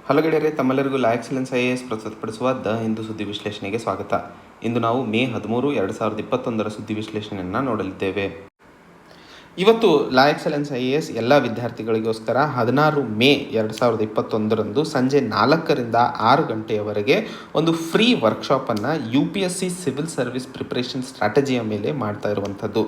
Hello ಗೆಳೆಯರೆ, ತಮ್ಮೆಲ್ಲರಿಗೂ ಲಾ Excellence IAS ಪ್ರಸ್ತುತಪಡಿಸುವ ದ ಹಿಂದೂ ಸುದ್ದಿ ವಿಶ್ಲೇಷಣೆಗೆ ಸ್ವಾಗತ. ಇಂದು ನಾವು ಮೇ 13, 2021 ಸುದ್ದಿ ವಿಶ್ಲೇಷಣೆಯನ್ನು ನೋಡಲಿದ್ದೇವೆ. ಇವತ್ತು ಲಾ ಎಕ್ಸಲೆನ್ಸ್ IAS ಎಲ್ಲ ವಿದ್ಯಾರ್ಥಿಗಳಿಗೋಸ್ಕರ 16 ಮೇ 2021 ಸಂಜೆ 4ರಿಂದ 6 ಗಂಟೆಯವರೆಗೆ ಒಂದು ಫ್ರೀ ವರ್ಕ್ಶಾಪನ್ನು UPSC ಸಿವಿಲ್ ಸರ್ವಿಸ್ ಪ್ರಿಪರೇಷನ್ ಸ್ಟ್ರಾಟಜಿಯ ಮೇಲೆ ಮಾಡ್ತಾ ಇರುವಂಥದ್ದು.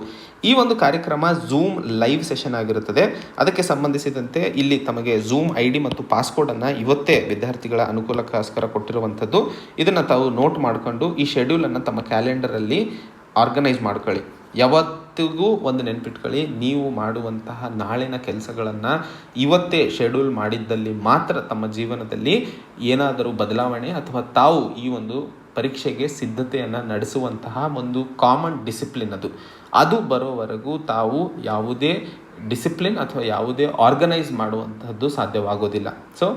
ಈ ಒಂದು ಕಾರ್ಯಕ್ರಮ ಝೂಮ್ ಲೈವ್ ಸೆಷನ್ ಆಗಿರುತ್ತದೆ. ಅದಕ್ಕೆ ಸಂಬಂಧಿಸಿದಂತೆ ಇಲ್ಲಿ ತಮಗೆ ಝೂಮ್ ID ಮತ್ತು ಪಾಸ್ಕೋಡನ್ನು ಇವತ್ತೇ ವಿದ್ಯಾರ್ಥಿಗಳ ಅನುಕೂಲಕ್ಕೋಸ್ಕರ ಕೊಟ್ಟಿರುವಂಥದ್ದು. ಇದನ್ನು ತಾವು ನೋಟ್ ಮಾಡಿಕೊಂಡು ಈ ಶೆಡ್ಯೂಲನ್ನು ತಮ್ಮ ಕ್ಯಾಲೆಂಡರಲ್ಲಿ ಆರ್ಗನೈಸ್ ಮಾಡ್ಕೊಳ್ಳಿ. ಯಾವತ್ತಿಗೂ ಒಂದು ನೆನ್ಪಿಟ್ಕೊಳ್ಳಿ, ನೀವು ಮಾಡುವಂತಹ ನಾಳಿನ ಕೆಲಸಗಳನ್ನು ಇವತ್ತೇ ಶೆಡ್ಯೂಲ್ ಮಾಡಿದ್ದಲ್ಲಿ ಮಾತ್ರ ತಮ್ಮ ಜೀವನದಲ್ಲಿ ಏನಾದರೂ ಬದಲಾವಣೆ ಅಥವಾ ತಾವು ಈ ಒಂದು ಪರೀಕ್ಷೆಗೆ ಸಿದ್ಧತೆಯನ್ನು ನಡೆಸುವಂತಹ ಒಂದು ಕಾಮನ್ ಡಿಸಿಪ್ಲಿನ್ ಅದು ಬರೋವರೆಗೂ ತಾವು ಯಾವುದೇ ಡಿಸಿಪ್ಲಿನ್ ಅಥವಾ ಯಾವುದೇ ಆರ್ಗನೈಸ್ ಮಾಡುವಂತಹದ್ದು ಸಾಧ್ಯವಾಗೋದಿಲ್ಲ. ಸೊ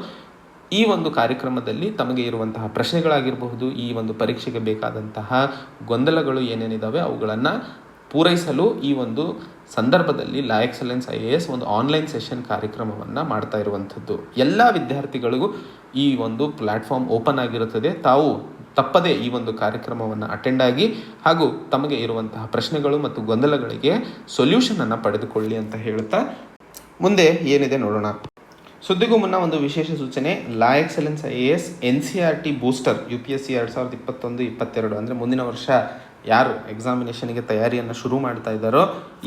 ಈ ಒಂದು ಕಾರ್ಯಕ್ರಮದಲ್ಲಿ ತಮಗೆ ಇರುವಂತಹ ಪ್ರಶ್ನೆಗಳಾಗಿರಬಹುದು, ಈ ಒಂದು ಪರೀಕ್ಷೆಗೆ ಬೇಕಾದಂತಹ ಗೊಂದಲಗಳು ಏನೇನಿದ್ದಾವೆ ಅವುಗಳನ್ನು ಪೂರೈಸಲು ಈ ಒಂದು ಸಂದರ್ಭದಲ್ಲಿ ಲಾ ಎಕ್ಸಲೆನ್ಸ್ IAS ಒಂದು ಆನ್ಲೈನ್ ಸೆಷನ್ ಕಾರ್ಯಕ್ರಮವನ್ನು ಮಾಡ್ತಾ ಇರುವಂಥದ್ದು. ಎಲ್ಲ ವಿದ್ಯಾರ್ಥಿಗಳಿಗೂ ಈ ಒಂದು ಪ್ಲ್ಯಾಟ್ಫಾರ್ಮ್ ಓಪನ್ ಆಗಿರುತ್ತದೆ. ತಾವು ತಪ್ಪದೇ ಈ ಒಂದು ಕಾರ್ಯಕ್ರಮವನ್ನು ಅಟೆಂಡ್ ಆಗಿ ಹಾಗೂ ತಮಗೆ ಇರುವಂತಹ ಪ್ರಶ್ನೆಗಳು ಮತ್ತು ಗೊಂದಲಗಳಿಗೆ ಸೊಲ್ಯೂಷನನ್ನು ಪಡೆದುಕೊಳ್ಳಿ ಅಂತ ಹೇಳ್ತಾ ಮುಂದೆ ಏನಿದೆ ನೋಡೋಣ. ಸುದ್ದಿಗೂ ಮುನ್ನ ಒಂದು ವಿಶೇಷ ಸೂಚನೆ. La Excellence IAS NCERT booster UPSC 2021-22 ಅಂದರೆ ಮುಂದಿನ ವರ್ಷ ಯಾರು ಎಕ್ಸಾಮಿನೇಷನ್ಗೆ ತಯಾರಿಯನ್ನು ಶುರು ಮಾಡ್ತಾ ಇದ್ದಾರೋ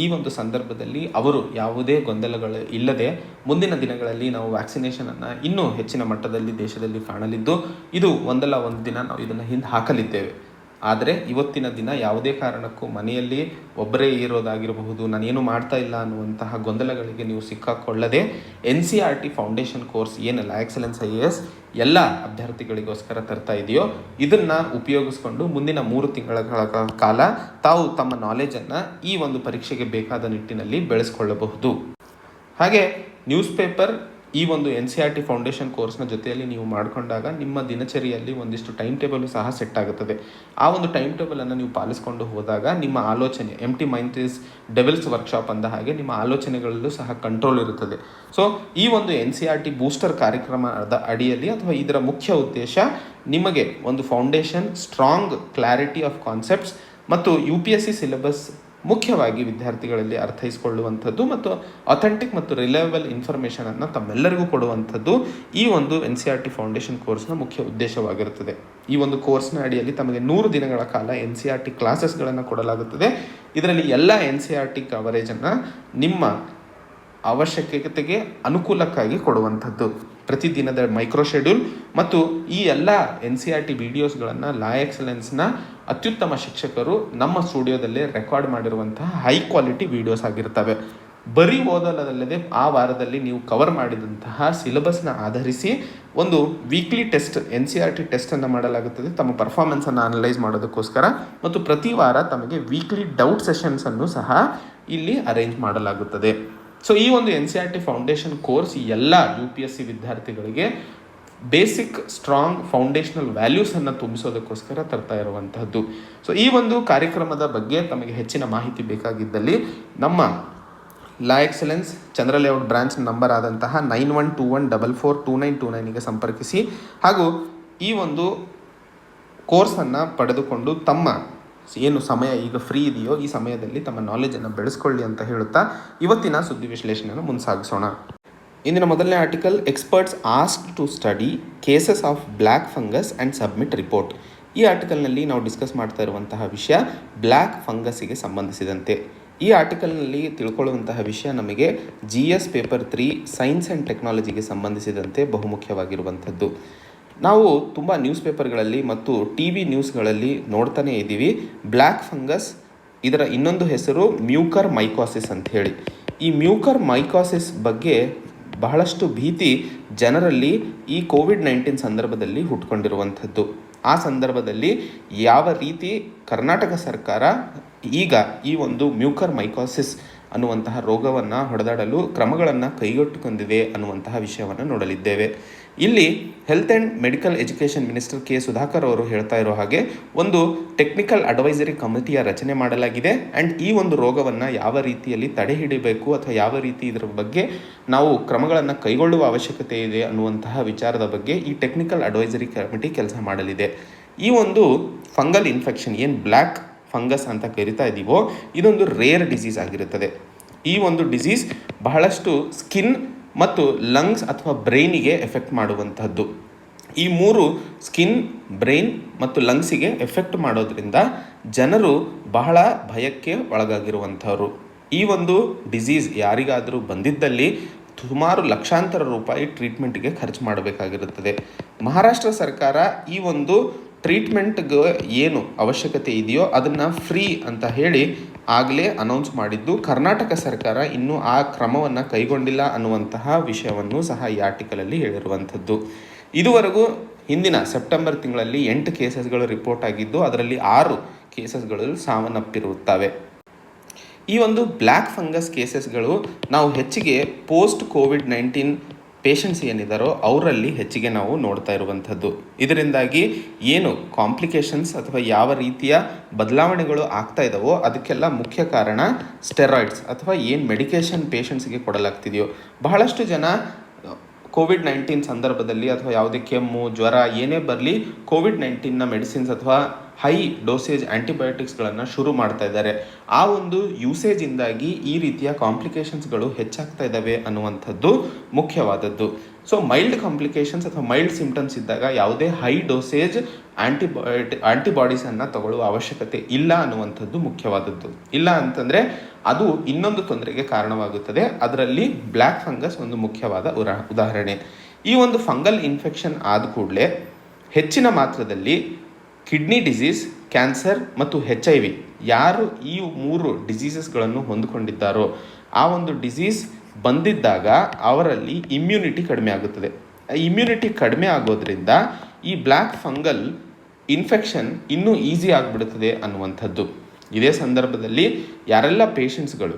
ಈ ಒಂದು ಸಂದರ್ಭದಲ್ಲಿ ಅವರು ಯಾವುದೇ ಗೊಂದಲಗಳು ಇಲ್ಲದೆ ಮುಂದಿನ ದಿನಗಳಲ್ಲಿ ನಾವು ವ್ಯಾಕ್ಸಿನೇಷನನ್ನು ಇನ್ನೂ ಹೆಚ್ಚಿನ ಮಟ್ಟದಲ್ಲಿ ದೇಶದಲ್ಲಿ ಕಾಣಲಿದ್ದು, ಇದು ಒಂದಲ್ಲ ಒಂದು ದಿನ ನಾವು ಇದನ್ನು ಹಿಂದೆ ಹಾಕಲಿದ್ದೇವೆ. ಆದರೆ ಇವತ್ತಿನ ದಿನ ಯಾವುದೇ ಕಾರಣಕ್ಕೂ ಮನೆಯಲ್ಲಿ ಒಬ್ಬರೇ ಇರೋದಾಗಿರಬಹುದು, ನಾನೇನು ಮಾಡ್ತಾ ಇಲ್ಲ ಅನ್ನುವಂತಹ ಗೊಂದಲಗಳಿಗೆ ನೀವು ಸಿಕ್ಕಾಕೊಳ್ಳದೆ NCERT ಫೌಂಡೇಶನ್ ಕೋರ್ಸ್ ಏನು ಲಾ ಎಕ್ಸಲೆನ್ಸ್ IAS ಎಲ್ಲ ಅಭ್ಯರ್ಥಿಗಳಿಗೋಸ್ಕರ ತರ್ತಾ ಇದೆಯೋ ಇದನ್ನು ಉಪಯೋಗಿಸ್ಕೊಂಡು ಮುಂದಿನ 3 ತಿಂಗಳ ಕಾಲ ತಾವು ತಮ್ಮ ನಾಲೆಜನ್ನು ಈ ಒಂದು ಪರೀಕ್ಷೆಗೆ ಬೇಕಾದ ನಿಟ್ಟಿನಲ್ಲಿ ಬೆಳೆಸ್ಕೊಳ್ಳಬಹುದು. ಹಾಗೆ ನ್ಯೂಸ್ ಪೇಪರ್ ಈ ಒಂದು NCERT ಫೌಂಡೇಶನ್ ಕೋರ್ಸ್ನ ಜೊತೆಯಲ್ಲಿ ನೀವು ಮಾಡಿಕೊಂಡಾಗ ನಿಮ್ಮ ದಿನಚರಿಯಲ್ಲಿ ಒಂದಿಷ್ಟು ಟೈಮ್ ಟೇಬಲ್ ಸಹ ಸೆಟ್ ಆಗುತ್ತದೆ. ಆ ಒಂದು ಟೈಮ್ ಟೇಬಲನ್ನು ನೀವು ಪಾಲಿಸ್ಕೊಂಡು ಹೋದಾಗ ನಿಮ್ಮ ಆಲೋಚನೆ empty mind is devils workshop ಅಂದ ಹಾಗೆ ನಿಮ್ಮ ಆಲೋಚನೆಗಳಲ್ಲೂ ಸಹ ಕಂಟ್ರೋಲ್ ಇರುತ್ತದೆ. ಸೊ ಈ ಒಂದು NCERT ಬೂಸ್ಟರ್ ಕಾರ್ಯಕ್ರಮದ ಅಡಿಯಲ್ಲಿ ಅಥವಾ ಇದರ ಮುಖ್ಯ ಉದ್ದೇಶ ನಿಮಗೆ ಒಂದು foundation, strong clarity of concepts ಮತ್ತು UPSC ಸಿಲೆಬಸ್ ಮುಖ್ಯವಾಗಿ ವಿದ್ಯಾರ್ಥಿಗಳಲ್ಲಿ ಅರ್ಥೈಸಿಕೊಳ್ಳುವಂಥದ್ದು ಮತ್ತು ಅಥೆಂಟಿಕ್ ಮತ್ತು ರಿಲಯಬಲ್ ಇನ್ಫಾರ್ಮೇಷನನ್ನು ತಮ್ಮೆಲ್ಲರಿಗೂ ಕೊಡುವಂಥದ್ದು ಈ ಒಂದು NCERT ಫೌಂಡೇಶನ್ ಕೋರ್ಸ್ನ ಮುಖ್ಯ ಉದ್ದೇಶವಾಗಿರುತ್ತದೆ. ಈ ಒಂದು ಕೋರ್ಸ್ನ ಅಡಿಯಲ್ಲಿ ತಮಗೆ 100 ದಿನಗಳ ಕಾಲ NCERT ಕ್ಲಾಸಸ್ಗಳನ್ನು ಕೊಡಲಾಗುತ್ತದೆ. ಇದರಲ್ಲಿ ಎಲ್ಲ NCERT ಕವರೇಜನ್ನು ನಿಮ್ಮ ಅವಶ್ಯಕತೆಗೆ ಅನುಕೂಲಕ್ಕಾಗಿ ಕೊಡುವಂಥದ್ದು. ಪ್ರತಿದಿನದ ಮೈಕ್ರೋ ಶೆಡ್ಯೂಲ್ ಮತ್ತು ಈ ಎಲ್ಲ NCERT ವಿಡಿಯೋಸ್ಗಳನ್ನು ಲಾ ಎಕ್ಸಲೆನ್ಸ್ನ ಅತ್ಯುತ್ತಮ ಶಿಕ್ಷಕರು ನಮ್ಮ ಸ್ಟುಡಿಯೋದಲ್ಲೇ ರೆಕಾರ್ಡ್ ಮಾಡಿರುವಂತಹ ಹೈ ಕ್ವಾಲಿಟಿ ವಿಡಿಯೋಸ್ ಆಗಿರ್ತವೆ. ಬರೀ ಓದೋದಲ್ಲದೆ ಆ ವಾರದಲ್ಲಿ ನೀವು ಕವರ್ ಮಾಡಿದಂತಹ ಸಿಲೆಬಸ್ನ ಆಧರಿಸಿ ಒಂದು ವೀಕ್ಲಿ ಟೆಸ್ಟ್ NCERT ಟೆಸ್ಟನ್ನು ಮಾಡಲಾಗುತ್ತದೆ ತಮ್ಮ ಪರ್ಫಾರ್ಮೆನ್ಸನ್ನು ಅನಲೈಸ್ ಮಾಡೋದಕ್ಕೋಸ್ಕರ. ಮತ್ತು ಪ್ರತಿ ವಾರ ತಮಗೆ ವೀಕ್ಲಿ ಡೌಟ್ ಸೆಷನ್ಸನ್ನು ಸಹ ಇಲ್ಲಿ ಅರೇಂಜ್ ಮಾಡಲಾಗುತ್ತದೆ. ಸೊ ಈ ಒಂದು NCERT ಫೌಂಡೇಶನ್ ಕೋರ್ಸ್ ಎಲ್ಲ UPSC ವಿದ್ಯಾರ್ಥಿಗಳಿಗೆ ಬೇಸಿಕ್ ಸ್ಟ್ರಾಂಗ್ ಫೌಂಡೇಶನಲ್ ವ್ಯಾಲ್ಯೂಸನ್ನು ತುಂಬಿಸೋದಕ್ಕೋಸ್ಕರ ತರ್ತಾ ಇರುವಂತಹದ್ದು. ಸೊ ಈ ಒಂದು ಕಾರ್ಯಕ್ರಮದ ಬಗ್ಗೆ ತಮಗೆ ಹೆಚ್ಚಿನ ಮಾಹಿತಿ ಬೇಕಾಗಿದ್ದಲ್ಲಿ ನಮ್ಮ ಲಾ ಎಕ್ಸಲೆನ್ಸ್ ಚಂದ್ರ ಲೇಔಟ್ ಬ್ರಾಂಚ್ ನಂಬರ್ ಆದಂತಹ 9121442929ಗೆ ಸಂಪರ್ಕಿಸಿ ಹಾಗೂ ಈ ಒಂದು ಕೋರ್ಸನ್ನು ಪಡೆದುಕೊಂಡು ತಮ್ಮ ಏನು ಸಮಯ ಈಗ ಫ್ರೀ ಇದೆಯೋ ಈ ಸಮಯದಲ್ಲಿ ತಮ್ಮ ನಾಲೆಜನ್ನು ಬೆಳೆಸ್ಕೊಳ್ಳಿ ಅಂತ ಹೇಳುತ್ತಾ ಇವತ್ತಿನ ಸುದ್ದಿ ವಿಶ್ಲೇಷಣೆಯನ್ನು ಮುಂಸಾಗಿಸೋಣ. ಇಂದಿನ ಮೊದಲನೇ article, experts asked to study cases of black fungus and submit report. ಈ ಆರ್ಟಿಕಲ್ನಲ್ಲಿ ನಾವು ಡಿಸ್ಕಸ್ ಮಾಡ್ತಾ ಇರುವಂತಹ ವಿಷಯ ಬ್ಲ್ಯಾಕ್ ಫಂಗಸ್ಸಿಗೆ ಸಂಬಂಧಿಸಿದಂತೆ. ಈ ಆರ್ಟಿಕಲ್ನಲ್ಲಿ ತಿಳ್ಕೊಳ್ಳುವಂತಹ ವಿಷಯ ನಮಗೆ GS ಪೇಪರ್ 3 ಸೈನ್ಸ್ ಆ್ಯಂಡ್ ಟೆಕ್ನಾಲಜಿಗೆ ಸಂಬಂಧಿಸಿದಂತೆ ಬಹುಮುಖ್ಯವಾಗಿರುವಂಥದ್ದು. ನಾವು ತುಂಬ ನ್ಯೂಸ್ ಪೇಪರ್ಗಳಲ್ಲಿ ಮತ್ತು TV ನ್ಯೂಸ್ಗಳಲ್ಲಿ ನೋಡ್ತಾನೇ ಇದ್ದೀವಿ ಬ್ಲ್ಯಾಕ್ ಫಂಗಸ್, ಇದರ ಇನ್ನೊಂದು ಹೆಸರು ಮ್ಯೂಕರ್ ಮೈಕೋಸಿಸ್ ಅಂತ ಹೇಳಿ. ಈ ಮ್ಯೂಕರ್ ಮೈಕೋಸಿಸ್ ಬಗ್ಗೆ ಬಹಳಷ್ಟು ಭೀತಿ ಜನರಲ್ಲಿ ಈ COVID-19 ಸಂದರ್ಭದಲ್ಲಿ ಹುಟ್ಕೊಂಡಿರುವಂಥದ್ದು. ಆ ಸಂದರ್ಭದಲ್ಲಿ ಯಾವ ರೀತಿ ಕರ್ನಾಟಕ ಸರ್ಕಾರ ಈಗ ಈ ಒಂದು ಮ್ಯೂಕರ್ ಮೈಕೋಸಿಸ್ ಅನ್ನುವಂತಹ ರೋಗವನ್ನು ಹೊಡೆದಾಡಲು ಕ್ರಮಗಳನ್ನು ಕೈಗೆತ್ತಿಕೊಂಡಿದೆ ಅನ್ನುವಂತಹ ವಿಷಯವನ್ನು ನೋಡಲಿದ್ದೇವೆ. ಇಲ್ಲಿ health and medical education minister K Sudhakar ಅವರು ಹೇಳ್ತಾ ಇರೋ ಹಾಗೆ ಒಂದು ಟೆಕ್ನಿಕಲ್ ಅಡ್ವೈಸರಿ ಕಮಿಟಿಯ ರಚನೆ ಮಾಡಲಾಗಿದೆ. ಆ್ಯಂಡ್ ಈ ಒಂದು ರೋಗವನ್ನು ಯಾವ ರೀತಿಯಲ್ಲಿ ತಡೆ ಹಿಡಿಬೇಕು ಅಥವಾ ಯಾವ ರೀತಿ ಇದರ ಬಗ್ಗೆ ನಾವು ಕ್ರಮಗಳನ್ನು ಕೈಗೊಳ್ಳುವ ಅವಶ್ಯಕತೆ ಇದೆ ಅನ್ನುವಂತಹ ವಿಚಾರದ ಬಗ್ಗೆ ಈ ಟೆಕ್ನಿಕಲ್ ಅಡ್ವೈಸರಿ ಕಮಿಟಿ ಕೆಲಸ ಮಾಡಲಿದೆ. ಈ ಒಂದು ಫಂಗಲ್ ಇನ್ಫೆಕ್ಷನ್ ಏನು ಬ್ಲ್ಯಾಕ್ ಫಂಗಸ್ ಅಂತ ಕರಿತಾ ಇದ್ದೀವೋ ಇದೊಂದು ರೇರ್ ಡಿಸೀಸ್ ಆಗಿರುತ್ತದೆ. ಈ ಒಂದು ಡಿಸೀಸ್ ಬಹಳಷ್ಟು ಸ್ಕಿನ್ ಮತ್ತು ಲಂಗ್ಸ್ ಅಥವಾ ಬ್ರೈನಿಗೆ ಎಫೆಕ್ಟ್ ಮಾಡುವಂಥದ್ದು. ಈ ಮೂರು ಸ್ಕಿನ್, ಬ್ರೈನ್ ಮತ್ತು ಲಂಗ್ಸಿಗೆ ಎಫೆಕ್ಟ್ ಮಾಡೋದ್ರಿಂದ ಜನರು ಬಹಳ ಭಯಕ್ಕೆ ಒಳಗಾಗಿರುವಂಥವ್ರು. ಈ ಒಂದು ಡಿಸೀಸ್ ಯಾರಿಗಾದರೂ ಬಂದಿದ್ದಲ್ಲಿ ಸುಮಾರು ಲಕ್ಷಾಂತರ ರೂಪಾಯಿ ಟ್ರೀಟ್ಮೆಂಟ್ಗೆ ಖರ್ಚು ಮಾಡಬೇಕಾಗಿರುತ್ತದೆ. ಮಹಾರಾಷ್ಟ್ರ ಸರ್ಕಾರ ಈ ಒಂದು ಟ್ರೀಟ್ಮೆಂಟ್ಗೆ ಏನು ಅವಶ್ಯಕತೆ ಇದೆಯೋ ಅದನ್ನು ಫ್ರೀ ಅಂತ ಹೇಳಿ ಆಗಲೇ ಅನೌನ್ಸ್ ಮಾಡಿದ್ದು, ಕರ್ನಾಟಕ ಸರ್ಕಾರ ಇನ್ನೂ ಆ ಕ್ರಮವನ್ನು ಕೈಗೊಂಡಿಲ್ಲ ಅನ್ನುವಂತಹ ವಿಷಯವನ್ನು ಸಹ ಈ ಆರ್ಟಿಕಲಲ್ಲಿ ಹೇಳಿರುವಂಥದ್ದು. ಇದುವರೆಗೂ ಹಿಂದಿನ ಸೆಪ್ಟೆಂಬರ್ ತಿಂಗಳಲ್ಲಿ 8 ಕೇಸಸ್ಗಳು ರಿಪೋರ್ಟ್ ಆಗಿದ್ದು ಅದರಲ್ಲಿ 6 ಕೇಸಸ್ಗಳು ಸಾವನ್ನಪ್ಪಿರುತ್ತವೆ. ಈ ಒಂದು ಬ್ಲ್ಯಾಕ್ ಫಂಗಸ್ ಕೇಸಸ್ಗಳು ನಾವು ಹೆಚ್ಚಿಗೆ ಪೋಸ್ಟ್ ಕೋವಿಡ್-19 ಪೇಷಂಟ್ಸ್ ಏನಿದ್ದಾರೋ ಅವರಲ್ಲಿ ಹೆಚ್ಚಿಗೆ ನಾವು ನೋಡ್ತಾ ಇರುವಂಥದ್ದು. ಇದರಿಂದಾಗಿ ಏನು ಕಾಂಪ್ಲಿಕೇಶನ್ಸ್ ಅಥವಾ ಯಾವ ರೀತಿಯ ಬದಲಾವಣೆಗಳು ಆಗ್ತಾ ಇದ್ದಾವೋ ಅದಕ್ಕೆಲ್ಲ ಮುಖ್ಯ ಕಾರಣ ಸ್ಟೆರಾಯ್ಡ್ಸ್ ಅಥವಾ ಏನು ಮೆಡಿಕೇಷನ್ ಪೇಷಂಟ್ಸ್ಗೆ ಕೊಡಲಾಗ್ತಿದೆಯೋ. ಬಹಳಷ್ಟು ಜನ ಕೋವಿಡ್-19 ಸಂದರ್ಭದಲ್ಲಿ ಅಥವಾ ಯಾವುದೇ ಕೆಮ್ಮು, ಜ್ವರ ಏನೇ ಬರಲಿ ಕೋವಿಡ್-19ನ ಮೆಡಿಸಿನ್ಸ್ ಅಥವಾ ಹೈ ಡೋಸೇಜ್ ಆ್ಯಂಟಿಬಯೋಟಿಕ್ಸ್ಗಳನ್ನು ಶುರು ಮಾಡ್ತಾ ಇದ್ದಾರೆ. ಆ ಒಂದು ಯೂಸೇಜಿಂದಾಗಿ ಈ ರೀತಿಯ ಕಾಂಪ್ಲಿಕೇಶನ್ಸ್ಗಳು ಹೆಚ್ಚಾಗ್ತಾ ಇದ್ದಾವೆ ಅನ್ನುವಂಥದ್ದು ಮುಖ್ಯವಾದದ್ದು. ಸೊ ಮೈಲ್ಡ್ ಕಾಂಪ್ಲಿಕೇಶನ್ಸ್ ಅಥವಾ ಮೈಲ್ಡ್ ಸಿಂಪ್ಟಮ್ಸ್ ಇದ್ದಾಗ ಯಾವುದೇ ಹೈ ಡೋಸೇಜ್ ಆ್ಯಂಟಿಬಾಡೀಸನ್ನು ತಗೊಳ್ಳುವ ಅವಶ್ಯಕತೆ ಇಲ್ಲ ಅನ್ನುವಂಥದ್ದು ಮುಖ್ಯವಾದದ್ದು. ಇಲ್ಲ ಅಂತಂದರೆ ಅದು ಇನ್ನೊಂದು ತೊಂದರೆಗೆ ಕಾರಣವಾಗುತ್ತದೆ. ಅದರಲ್ಲಿ ಬ್ಲ್ಯಾಕ್ ಫಂಗಸ್ ಒಂದು ಮುಖ್ಯವಾದ ಉದಾಹರಣೆ. ಈ ಒಂದು ಫಂಗಲ್ ಇನ್ಫೆಕ್ಷನ್ ಆದ ಕೂಡಲೇ ಹೆಚ್ಚಿನ ಮಾತ್ರದಲ್ಲಿ ಕಿಡ್ನಿ ಡಿಸೀಸ್, ಕ್ಯಾನ್ಸರ್ ಮತ್ತು HIV ಯಾರು ಈ 3 ಡಿಸೀಸಸ್ಗಳನ್ನು ಹೊಂದಿಕೊಂಡಿದ್ದಾರೋ ಆ ಒಂದು ಡಿಸೀಸ್ ಬಂದಿದ್ದಾಗ ಅವರಲ್ಲಿ ಇಮ್ಯುನಿಟಿ ಕಡಿಮೆ ಆಗುತ್ತದೆ. ಇಮ್ಯುನಿಟಿ ಕಡಿಮೆ ಆಗೋದ್ರಿಂದ ಈ ಬ್ಲ್ಯಾಕ್ ಫಂಗಲ್ ಇನ್ಫೆಕ್ಷನ್ ಇನ್ನೂ ಈಸಿ ಆಗಿಬಿಡುತ್ತದೆ ಅನ್ನುವಂಥದ್ದು. ಇದೇ ಸಂದರ್ಭದಲ್ಲಿ ಯಾರೆಲ್ಲ ಪೇಷಂಟ್ಸ್ಗಳು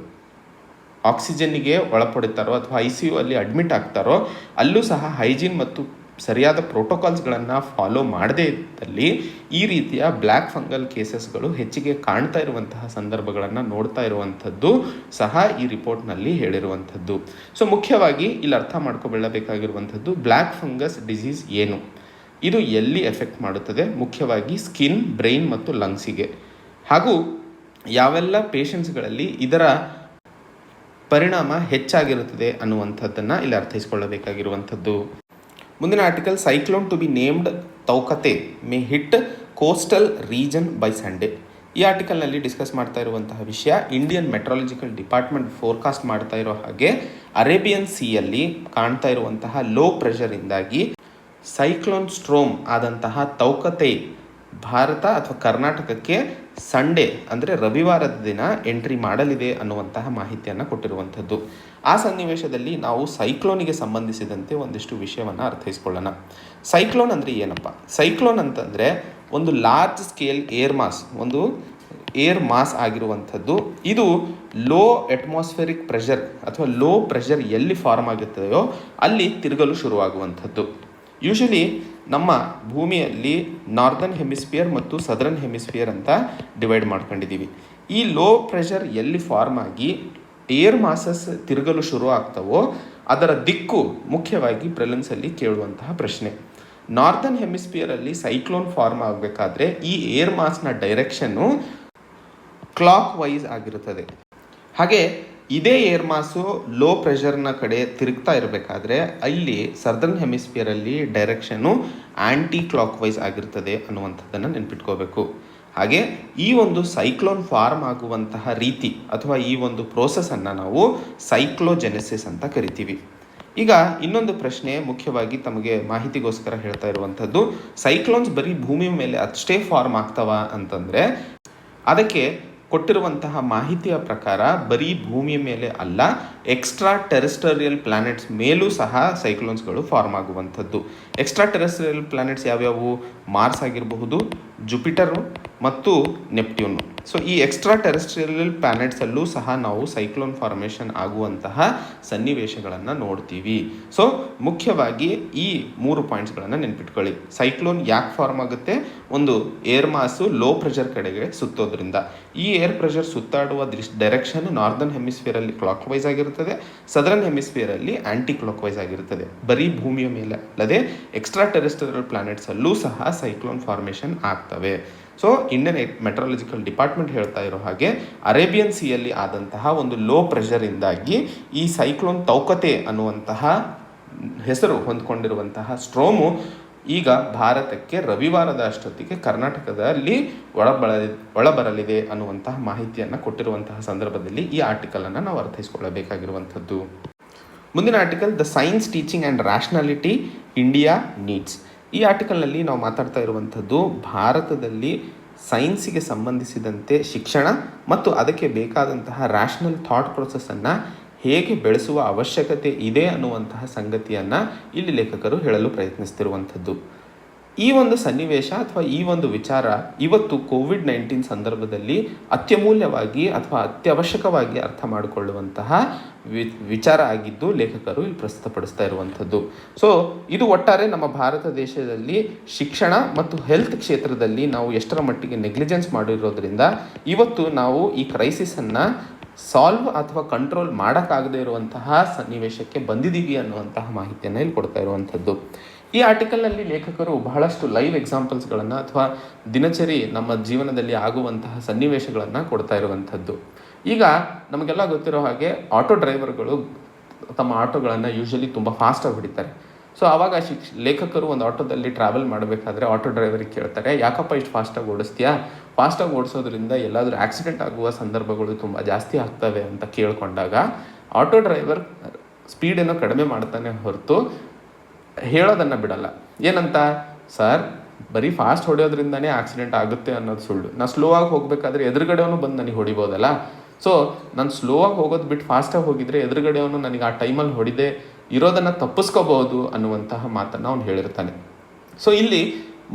ಆಕ್ಸಿಜನ್ನಿಗೆ ಒಳಪಡುತ್ತಾರೋ ಅಥವಾ ICU ಅಲ್ಲಿ ಅಡ್ಮಿಟ್ ಆಗ್ತಾರೋ ಅಲ್ಲೂ ಸಹ ಹೈಜೀನ್ ಮತ್ತು ಸರಿಯಾದ ಪ್ರೋಟೋಕಾಲ್ಸ್ಗಳನ್ನು ಫಾಲೋ ಮಾಡದೇ ಇದ್ದಲ್ಲಿ ಈ ರೀತಿಯ ಬ್ಲ್ಯಾಕ್ ಫಂಗಲ್ ಕೇಸಸ್ಗಳು ಹೆಚ್ಚಿಗೆ ಕಾಣ್ತಾ ಇರುವಂತಹ ಸಂದರ್ಭಗಳನ್ನು ನೋಡ್ತಾ ಇರುವಂಥದ್ದು ಸಹ ಈ ರಿಪೋರ್ಟ್ನಲ್ಲಿ ಹೇಳಿರುವಂಥದ್ದು. ಸೊ ಮುಖ್ಯವಾಗಿ ಇಲ್ಲಿ ಅರ್ಥ ಮಾಡ್ಕೊಬಳ್ಳಬೇಕಾಗಿರುವಂಥದ್ದು ಬ್ಲ್ಯಾಕ್ ಫಂಗಸ್ ಡಿಸೀಸ್ ಏನು, ಇದು ಎಲ್ಲಿ ಎಫೆಕ್ಟ್ ಮಾಡುತ್ತದೆ, ಮುಖ್ಯವಾಗಿ ಸ್ಕಿನ್, ಬ್ರೈನ್ ಮತ್ತು ಲಂಗ್ಸಿಗೆ, ಹಾಗೂ ಯಾವೆಲ್ಲ ಪೇಷಂಟ್ಸ್ಗಳಲ್ಲಿ ಇದರ ಪರಿಣಾಮ ಹೆಚ್ಚಾಗಿರುತ್ತದೆ ಅನ್ನುವಂಥದ್ದನ್ನು ಇಲ್ಲಿ ಅರ್ಥೈಸ್ಕೊಳ್ಳಬೇಕಾಗಿರುವಂಥದ್ದು. ಮುಂದಿನ article, cyclone to be named Tauktae may hit coastal region by Sunday. ಈ ಆರ್ಟಿಕಲ್ನಲ್ಲಿ ಡಿಸ್ಕಸ್ ಮಾಡ್ತಾ ಇರುವಂತಹ ವಿಷಯ, ಇಂಡಿಯನ್ ಮೆಟ್ರಾಲಜಿಕಲ್ ಡಿಪಾರ್ಟ್ಮೆಂಟ್ ಫೋರ್ಕಾಸ್ಟ್ ಮಾಡ್ತಾ ಇರೋ ಹಾಗೆ ಅರೇಬಿಯನ್ ಸಿಯಲ್ಲಿ ಕಾಣ್ತಾ ಇರುವಂತಹ ಲೋ ಪ್ರೆಷರಿಂದಾಗಿ ಸೈಕ್ಲೋನ್ ಸ್ಟ್ರೋಮ್ ಆದಂತಹ ತೌಕತೆ ಭಾರತ ಅಥವಾ ಕರ್ನಾಟಕಕ್ಕೆ ಸಂಡೇ ಅಂದರೆ ರವಿವಾರದ ದಿನ ಎಂಟ್ರಿ ಮಾಡಲಿದೆ ಅನ್ನುವಂತಹ ಮಾಹಿತಿಯನ್ನು ಕೊಟ್ಟಿರುವಂಥದ್ದು. ಆ ಸನ್ನಿವೇಶದಲ್ಲಿ ನಾವು ಸೈಕ್ಲೋನಿಗೆ ಸಂಬಂಧಿಸಿದಂತೆ ಒಂದಿಷ್ಟು ವಿಷಯವನ್ನು ಅರ್ಥೈಸ್ಕೊಳ್ಳೋಣ. ಸೈಕ್ಲೋನ್ ಅಂದರೆ ಏನಪ್ಪ? ಸೈಕ್ಲೋನ್ ಅಂತಂದರೆ ಒಂದು ಲಾರ್ಜ್ ಸ್ಕೇಲ್ ಏರ್ ಮಾಸ್, ಒಂದು ಏರ್ ಮಾಸ್ ಆಗಿರುವಂಥದ್ದು. ಇದು ಲೋ ಅಟ್ಮಾಸ್ಫಿಯರಿಕ್ ಪ್ರೆಷರ್ ಅಥವಾ ಲೋ ಪ್ರೆಷರ್ ಎಲ್ಲಿ ಫಾರ್ಮ್ ಆಗುತ್ತದೆಯೋ ಅಲ್ಲಿ ತಿರುಗಲು ಶುರುವಾಗುವಂಥದ್ದು. ಯೂಶಲಿ ನಮ್ಮ ಭೂಮಿಯಲ್ಲಿ ನಾರ್ದರ್ನ್ ಹೆಮಿಸ್ಫಿಯರ್ ಮತ್ತು ಸದರ್ನ್ ಹೆಮಿಸ್ಫಿಯರ್ ಅಂತ ಡಿವೈಡ್ ಮಾಡ್ಕೊಂಡಿದ್ದೀವಿ. ಈ ಲೋ ಪ್ರೆಷರ್ ಎಲ್ಲಿ ಫಾರ್ಮ್ ಆಗಿ ಏರ್ ಮಾಸಸ್ ತಿರುಗಲು ಶುರು ಆಗ್ತವೋ ಅದರ ದಿಕ್ಕು ಮುಖ್ಯವಾಗಿ ಪ್ರಿಲಿಮ್ಸಲ್ಲಿ ಕೇಳುವಂತಹ ಪ್ರಶ್ನೆ. ನಾರ್ದರ್ನ್ ಹೆಮಿಸ್ಫಿಯರಲ್ಲಿ ಸೈಕ್ಲೋನ್ ಫಾರ್ಮ್ ಆಗಬೇಕಾದ್ರೆ ಈ ಏರ್ ಮಾಸ್ನ ಡೈರೆಕ್ಷನ್ನು ಕ್ಲಾಕ್ ವೈಸ್ ಆಗಿರುತ್ತದೆ. ಹಾಗೆ ಇದೇ ಏರ್ ಮಾಸು ಲೋ ಪ್ರೆಷರ್ನ ಕಡೆ ತಿರುಗ್ತಾ ಇರಬೇಕಾದ್ರೆ ಅಲ್ಲಿ ಸದರ್ನ್ ಹೆಮಿಸ್ಫಿಯರಲ್ಲಿ ಡೈರೆಕ್ಷನ್ನು ಆ್ಯಂಟಿ ಕ್ಲಾಕ್ ವೈಸ್ ಆಗಿರ್ತದೆ ಅನ್ನುವಂಥದ್ದನ್ನು ನೆನ್ಪಿಟ್ಕೋಬೇಕು. ಹಾಗೆ ಈ ಒಂದು ಸೈಕ್ಲೋನ್ ಫಾರ್ಮ್ ಆಗುವಂತಹ ರೀತಿ ಅಥವಾ ಈ ಒಂದು ಪ್ರೋಸೆಸನ್ನು ನಾವು ಸೈಕ್ಲೋಜೆನೆಸಿಸ್ ಅಂತ ಕರಿತೀವಿ. ಈಗ ಇನ್ನೊಂದು ಪ್ರಶ್ನೆ ಮುಖ್ಯವಾಗಿ ತಮಗೆ ಮಾಹಿತಿಗೋಸ್ಕರ ಹೇಳ್ತಾ ಇರುವಂಥದ್ದು, ಸೈಕ್ಲೋನ್ಸ್ ಬರೀ ಭೂಮಿ ಮೇಲೆ ಅಷ್ಟೇ ಫಾರ್ಮ್ ಆಗ್ತವ ಅಂತಂದರೆ ಅದಕ್ಕೆ ಕೊಟ್ಟಿರುವಂತಹ ಮಾಹಿತಿಯ ಪ್ರಕಾರ ಬರೀ ಭೂಮಿಯ ಮೇಲೆ ಅಲ್ಲ, ಎಕ್ಸ್ಟ್ರಾ ಟೆರೆಸ್ಟ್ರಿಯಲ್ ಪ್ಲಾನೆಟ್ಸ್ ಮೇಲೂ ಸಹ ಸೈಕ್ಲೋನ್ಸ್ಗಳು ಫಾರ್ಮ್ ಆಗುವಂಥದ್ದು. ಎಕ್ಸ್ಟ್ರಾ ಟೆರೆಸ್ಟ್ರಿಯಲ್ ಪ್ಲಾನೆಟ್ಸ್ ಯಾವ್ಯಾವು? ಮಾರ್ಸ್ ಆಗಿರಬಹುದು, ಜುಪಿಟರು ಮತ್ತು ನೆಪ್ಟ್ಯೂನ್. ಸೊ ಈ ಎಕ್ಸ್ಟ್ರಾ ಟೆರೆಸ್ಟ್ರಿಯಲ್ ಪ್ಲಾನೆಟ್ಸಲ್ಲೂ ಸಹ ನಾವು ಸೈಕ್ಲೋನ್ ಫಾರ್ಮೇಷನ್ ಆಗುವಂತಹ ಸನ್ನಿವೇಶಗಳನ್ನು ನೋಡ್ತೀವಿ. ಸೊ ಮುಖ್ಯವಾಗಿ ಈ 3 ಪಾಯಿಂಟ್ಸ್ಗಳನ್ನು ನೆನ್ಪಿಟ್ಕೊಳ್ಳಿ. ಸೈಕ್ಲೋನ್ ಯಾಕೆ ಫಾರ್ಮ್ ಆಗುತ್ತೆ? ಒಂದು ಏರ್ ಮಾಸು ಲೋ ಪ್ರೆಷರ್ ಕಡೆಗೆ ಸುತ್ತೋದ್ರಿಂದ. ಈ ಏರ್ ಪ್ರೆಷರ್ ಸುತ್ತಾಡುವ ಡೈರೆಕ್ಷನ್ ನಾರ್ದರ್ನ್ ಹೆಮಿಸ್ಫಿಯರಲ್ಲಿ ಕ್ಲಾಕ್ ವೈಸ್ ಆಗಿರುತ್ತದೆ, ಸದರ್ನ್ ಹೆಮಿಸ್ಫಿಯರಲ್ಲಿ ಆ್ಯಂಟಿ ಕ್ಲಾಕ್ ವೈಸ್ ಆಗಿರುತ್ತದೆ. ಬರೀ ಭೂಮಿಯ ಮೇಲೆ ಅಲ್ಲದೆ ಎಕ್ಸ್ಟ್ರಾ ಟೆರೆಸ್ಟ್ರಿಯಲ್ ಪ್ಲಾನೆಟ್ಸಲ್ಲೂ ಸಹ ಸೈಕ್ಲೋನ್ ಫಾರ್ಮೇಷನ್ ಆಗ್ತವೆ. ಸೊ ಇಂಡಿಯನ್ ಮೆಟ್ರಾಲಜಿಕಲ್ ಡಿಪಾರ್ಟ್ಮೆಂಟ್ ಹೇಳ್ತಾ ಇರೋ ಹಾಗೆ ಅರೇಬಿಯನ್ ಸಿಯಲ್ಲಿ ಆದಂತಹ ಒಂದು ಲೋ ಪ್ರೆಷರಿಂದಾಗಿ ಈ ಸೈಕ್ಲೋನ್ ತೌಕತೆ ಅನ್ನುವಂತಹ ಹೆಸರು ಹೊಂದ್ಕೊಂಡಿರುವಂತಹ ಸ್ಟ್ರೋಮು ಈಗ ಭಾರತಕ್ಕೆ ರವಿವಾರದ ಅಷ್ಟೊತ್ತಿಗೆ ಕರ್ನಾಟಕದಲ್ಲಿ ಒಳಬರಲಿದೆ ಅನ್ನುವಂತಹ ಮಾಹಿತಿಯನ್ನು ಕೊಟ್ಟಿರುವಂತಹ ಸಂದರ್ಭದಲ್ಲಿ ಈ ಆರ್ಟಿಕಲನ್ನು ನಾವು ಅರ್ಥೈಸ್ಕೊಳ್ಳಬೇಕಾಗಿರುವಂಥದ್ದು. ಮುಂದಿನ article, the science teaching and rationality India needs. ಈ ಆರ್ಟಿಕಲ್ನಲ್ಲಿ ನಾವು ಮಾತಾಡ್ತಾ ಇರುವಂಥದ್ದು ಭಾರತದಲ್ಲಿ ಸೈನ್ಸಿಗೆ ಸಂಬಂಧಿಸಿದಂತೆ ಶಿಕ್ಷಣ ಮತ್ತು ಅದಕ್ಕೆ ಬೇಕಾದಂತಹ ರ್ಯಾಷನಲ್ ಥಾಟ್ ಪ್ರೊಸೆಸನ್ನು ಹೇಗೆ ಬೆಳೆಸುವ ಅವಶ್ಯಕತೆ ಇದೆ ಅನ್ನುವಂತಹ ಸಂಗತಿಯನ್ನು ಇಲ್ಲಿ ಲೇಖಕರು ಹೇಳಲು ಪ್ರಯತ್ನಿಸ್ತಿರುವಂಥದ್ದು. ಈ ಒಂದು ಸನ್ನಿವೇಶ ಅಥವಾ ಈ ಒಂದು ವಿಚಾರ ಇವತ್ತು ಕೋವಿಡ್-19 ಸಂದರ್ಭದಲ್ಲಿ ಅತ್ಯಮೂಲ್ಯವಾಗಿ ಅಥವಾ ಅತ್ಯವಶ್ಯಕವಾಗಿ ಅರ್ಥ ಮಾಡಿಕೊಳ್ಳುವಂತಹ ವಿಚಾರ ಆಗಿದ್ದು ಲೇಖಕರು ಇಲ್ಲಿ ಪ್ರಸ್ತುತಪಡಿಸ್ತಾ ಇರುವಂಥದ್ದು. ಸೊ ಇದು ಒಟ್ಟಾರೆ ನಮ್ಮ ಭಾರತ ದೇಶದಲ್ಲಿ ಶಿಕ್ಷಣ ಮತ್ತು ಹೆಲ್ತ್ ಕ್ಷೇತ್ರದಲ್ಲಿ ನಾವು ಎಷ್ಟರ ಮಟ್ಟಿಗೆ ನೆಗ್ಲಿಜೆನ್ಸ್ ಮಾಡಿರೋದ್ರಿಂದ ಇವತ್ತು ನಾವು ಈ ಕ್ರೈಸಿಸನ್ನು ಸಾಲ್ವ್ ಅಥವಾ ಕಂಟ್ರೋಲ್ ಮಾಡೋಕ್ಕಾಗದೇ ಇರುವಂತಹ ಸನ್ನಿವೇಶಕ್ಕೆ ಬಂದಿದ್ದೀವಿ ಅನ್ನುವಂತಹ ಮಾಹಿತಿಯನ್ನು ಇಲ್ಲಿ ಕೊಡ್ತಾ ಇರುವಂಥದ್ದು. ಈ ಆರ್ಟಿಕಲ್ನಲ್ಲಿ ಲೇಖಕರು ಬಹಳಷ್ಟು ಲೈವ್ ಎಕ್ಸಾಂಪಲ್ಸ್ಗಳನ್ನು ಅಥವಾ ದಿನಚರಿ ನಮ್ಮ ಜೀವನದಲ್ಲಿ ಆಗುವಂತಹ ಸನ್ನಿವೇಶಗಳನ್ನು ಕೊಡ್ತಾ ಇರುವಂಥದ್ದು. ಈಗ ನಮಗೆಲ್ಲ ಗೊತ್ತಿರೋ ಹಾಗೆ ಆಟೋ ಡ್ರೈವರ್ಗಳು ತಮ್ಮ ಆಟೋಗಳನ್ನು ಯೂಶಲಿ ತುಂಬ ಫಾಸ್ಟಾಗಿ ಹೊಡಿತಾರೆ. ಸೊ ಆವಾಗ ಲೇಖಕರು ಒಂದು ಆಟೋದಲ್ಲಿ ಟ್ರಾವೆಲ್ ಮಾಡಬೇಕಾದ್ರೆ ಆಟೋ ಡ್ರೈವರಿಗೆ ಕೇಳ್ತಾರೆ, ಯಾಕಪ್ಪ ಇಷ್ಟು ಫಾಸ್ಟಾಗಿ ಓಡಿಸ್ತೀಯಾ? ಫಾಸ್ಟಾಗಿ ಓಡಿಸೋದ್ರಿಂದ ಎಲ್ಲಾದರೂ ಆಕ್ಸಿಡೆಂಟ್ ಆಗುವ ಸಂದರ್ಭಗಳು ತುಂಬ ಜಾಸ್ತಿ ಆಗ್ತವೆ ಅಂತ ಕೇಳಿಕೊಂಡಾಗ ಆಟೋ ಡ್ರೈವರ್ ಸ್ಪೀಡೇನೋ ಕಡಿಮೆ ಮಾಡ್ತಾನೆ ಹೊರತು ಹೇಳೋದನ್ನು ಬಿಡಲ್ಲ. ಏನಂತ, ಸರ್ ಬರೀ ಫಾಸ್ಟ್ ಹೊಡೆಯೋದ್ರಿಂದನೇ ಆಕ್ಸಿಡೆಂಟ್ ಆಗುತ್ತೆ ಅನ್ನೋದು ಸುಳ್ಳು. ನಾನು ಸ್ಲೋ ಆಗಿ ಹೋಗಬೇಕಾದ್ರೆ ಎದುರುಗಡೆಯವನು ಬಂದು ನನಗೆ ಹೊಡಿಬೋದಲ್ಲ. ಸೊ ನಾನು ಸ್ಲೋ ಆಗಿ ಹೋಗೋದು ಬಿಟ್ಟು ಫಾಸ್ಟಾಗಿ ಹೋಗಿದ್ರೆ ಎದುರುಗಡೆಯವನು ನನಗೆ ಆ ಟೈಮಲ್ಲಿ ಹೊಡಿದೆ ಇರೋದನ್ನು ತಪ್ಪಿಸ್ಕೋಬಹುದು ಅನ್ನುವಂತಹ ಮಾತನ್ನು ಅವನು ಹೇಳಿರ್ತಾನೆ. ಸೊ ಇಲ್ಲಿ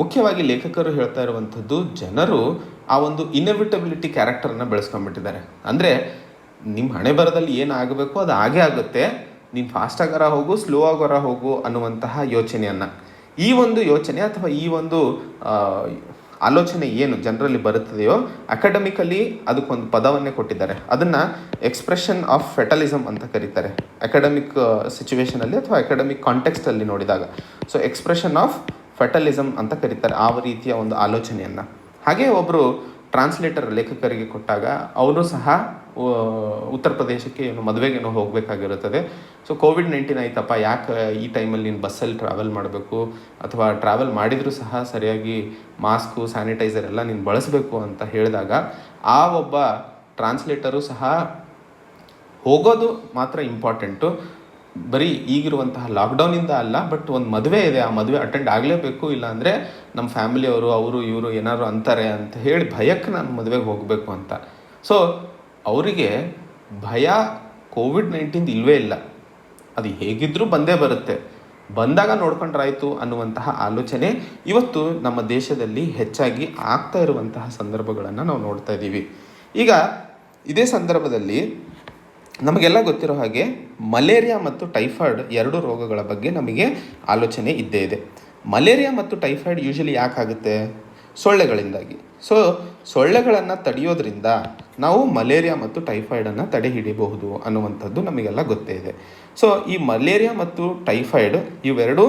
ಮುಖ್ಯವಾಗಿ ಲೇಖಕರು ಹೇಳ್ತಾ ಇರುವಂಥದ್ದು, ಜನರು ಆ ಒಂದು ಇನ್ಎವಿಟಬಿಲಿಟಿ ಕ್ಯಾರೆಕ್ಟರನ್ನು ಬೆಳೆಸ್ಕೊಂಡ್ಬಿಟ್ಟಿದ್ದಾರೆ. ಅಂದರೆ ನಿಮ್ಮ ಹಣೆ ಬರದಲ್ಲಿ ಏನು ಆಗಬೇಕು ಅದು ಆಗೇ ಆಗುತ್ತೆ, ನೀನು ಫಾಸ್ಟಾಗರ ಹೋಗು ಸ್ಲೋ ಆಗರ ಹೋಗು ಅನ್ನುವಂತಹ ಯೋಚನೆಯನ್ನು, ಈ ಒಂದು ಯೋಚನೆ ಅಥವಾ ಈ ಒಂದು ಆಲೋಚನೆ ಏನು ಜನರಲ್ಲಿ ಬರುತ್ತದೆಯೋ ಅಕಾಡೆಮಿಕಲಿ ಅದಕ್ಕೊಂದು ಪದವನ್ನೇ ಕೊಟ್ಟಿದ್ದಾರೆ. ಅದನ್ನು ಎಕ್ಸ್ಪ್ರೆಷನ್ ಆಫ್ ಫೆಟಲಿಸಮ್ ಅಂತ ಕರೀತಾರೆ ಅಕಾಡೆಮಿಕ್ ಸಿಚುವೇಷನಲ್ಲಿ ಅಥವಾ ಅಕಾಡೆಮಿಕ್ ಕಾಂಟೆಕ್ಸ್ಟಲ್ಲಿ ನೋಡಿದಾಗ. ಸೊ ಎಕ್ಸ್ಪ್ರೆಷನ್ ಆಫ್ ಫೆಟಲಿಸಮ್ ಅಂತ ಕರೀತಾರೆ ಆ ರೀತಿಯ ಒಂದು ಆಲೋಚನೆಯನ್ನು. ಹಾಗೆ ಒಬ್ಬರು ಟ್ರಾನ್ಸ್ಲೇಟರ್ ಲೇಖಕರಿಗೆ ಕೊಟ್ಟಾಗ ಅವರು ಸಹ ಉತ್ತರ ಪ್ರದೇಶಕ್ಕೆ ಮದುವೆಗೇನೋ ಹೋಗಬೇಕಾಗಿರುತ್ತದೆ. ಸೊ ಕೋವಿಡ್-19 ಆಯ್ತಪ್ಪ, ಯಾಕೆ ಈ ಟೈಮಲ್ಲಿ ನೀನು ಬಸ್ಸಲ್ಲಿ ಟ್ರಾವೆಲ್ ಮಾಡಬೇಕು ಅಥವಾ ಟ್ರಾವೆಲ್ ಮಾಡಿದರೂ ಸಹ ಸರಿಯಾಗಿ ಮಾಸ್ಕು ಸ್ಯಾನಿಟೈಸರ್ ಎಲ್ಲ ನೀನು ಬಳಸಬೇಕು ಅಂತ ಹೇಳಿದಾಗ ಆ ಒಬ್ಬ ಟ್ರಾನ್ಸ್ಲೇಟರು ಸಹ ಹೋಗೋದು ಮಾತ್ರ ಇಂಪಾರ್ಟೆಂಟು, ಬರೀ ಈಗಿರುವಂತಹ ಲಾಕ್ಡೌನಿಂದ ಅಲ್ಲ, ಬಟ್ ಒಂದು ಮದುವೆ ಇದೆ, ಆ ಮದುವೆ ಅಟೆಂಡ್ ಆಗಲೇಬೇಕು, ಇಲ್ಲಾಂದರೆ ನಮ್ಮ ಫ್ಯಾಮಿಲಿಯವರು ಅವರು ಇವರು ಏನಾದ್ರು ಅಂತಾರೆ ಅಂತ ಹೇಳಿ ಭಯಕ್ಕೆ ನಾನು ಮದುವೆಗೆ ಹೋಗಬೇಕು ಅಂತ. ಸೊ ಅವರಿಗೆ ಭಯ ಕೋವಿಡ್-19 ಇಲ್ಲವೇ ಇಲ್ಲ, ಅದು ಹೇಗಿದ್ದರೂ ಬಂದೇ ಬರುತ್ತೆ, ಬಂದಾಗ ನೋಡ್ಕೊಂಡ್ರಾಯ್ತು ಅನ್ನುವಂತಹ ಆಲೋಚನೆ ಇವತ್ತು ನಮ್ಮ ದೇಶದಲ್ಲಿ ಹೆಚ್ಚಾಗಿ ಆಗ್ತಾ ಇರುವಂತಹ ಸಂದರ್ಭಗಳನ್ನು ನಾವು ನೋಡ್ತಾ ಇದ್ದೀವಿ. ಈಗ ಇದೇ ಸಂದರ್ಭದಲ್ಲಿ ನಮಗೆಲ್ಲ ಗೊತ್ತಿರೋ ಹಾಗೆ ಮಲೇರಿಯಾ ಮತ್ತು ಟೈಫಾಯ್ಡ್ 2 ರೋಗಗಳ ಬಗ್ಗೆ ನಮಗೆ ಆಲೋಚನೆ ಇದ್ದೇ ಇದೆ. ಮಲೇರಿಯಾ ಮತ್ತು ಟೈಫಾಯ್ಡ್ ಯೂಶಲಿ ಯಾಕಾಗುತ್ತೆ? ಸೊಳ್ಳೆಗಳಿಂದಾಗಿ. ಸೊ ಸೊಳ್ಳೆಗಳನ್ನು ತಡೆಯೋದ್ರಿಂದ ನಾವು ಮಲೇರಿಯಾ ಮತ್ತು ಟೈಫಾಯ್ಡನ್ನು ತಡೆ ಹಿಡಿಯಬಹುದು ಅನ್ನುವಂಥದ್ದು ನಮಗೆಲ್ಲ ಗೊತ್ತೇ ಇದೆ. ಸೊ ಈ ಮಲೇರಿಯಾ ಮತ್ತು ಟೈಫಾಯ್ಡ್ ಇವೆರಡು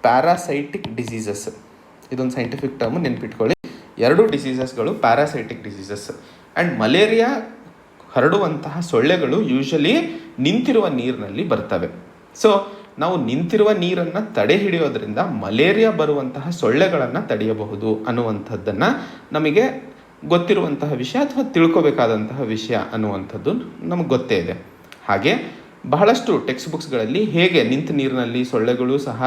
ಪ್ಯಾರಾಸೈಟಿಕ್ ಡಿಸೀಸಸ್. ಇದೊಂದು ಸೈಂಟಿಫಿಕ್ ಟರ್ಮ್ ನೆನ್ಪಿಟ್ಕೊಳ್ಳಿ. 2 ಡಿಸೀಸಸ್ಗಳು ಪ್ಯಾರಾಸೈಟಿಕ್ ಡಿಸೀಸಸ್. ಆ್ಯಂಡ್ ಮಲೇರಿಯಾ ಹರಡುವಂತಹ ಸೊಳ್ಳೆಗಳು ಯೂಶಲಿ ನಿಂತಿರುವ ನೀರಿನಲ್ಲಿ ಬರ್ತವೆ. ಸೊ ನಾವು ನಿಂತಿರುವ ನೀರನ್ನು ತಡೆ ಹಿಡಿಯೋದ್ರಿಂದ ಮಲೇರಿಯಾ ಬರುವಂತಹ ಸೊಳ್ಳೆಗಳನ್ನು ತಡೆಯಬಹುದು ಅನ್ನುವಂಥದ್ದನ್ನು ನಮಗೆ ಗೊತ್ತಿರುವಂತಹ ವಿಷಯ ಅಥವಾ ತಿಳ್ಕೊಬೇಕಾದಂತಹ ವಿಷಯ ಅನ್ನುವಂಥದ್ದು ನಮಗೆ ಗೊತ್ತೇ ಇದೆ. ಹಾಗೆ ಬಹಳಷ್ಟು ಟೆಕ್ಸ್ಟ್ ಬುಕ್ಸ್ಗಳಲ್ಲಿ ಹೇಗೆ ನಿಂತ ನೀರಿನಲ್ಲಿ ಸೊಳ್ಳೆಗಳು ಸಹ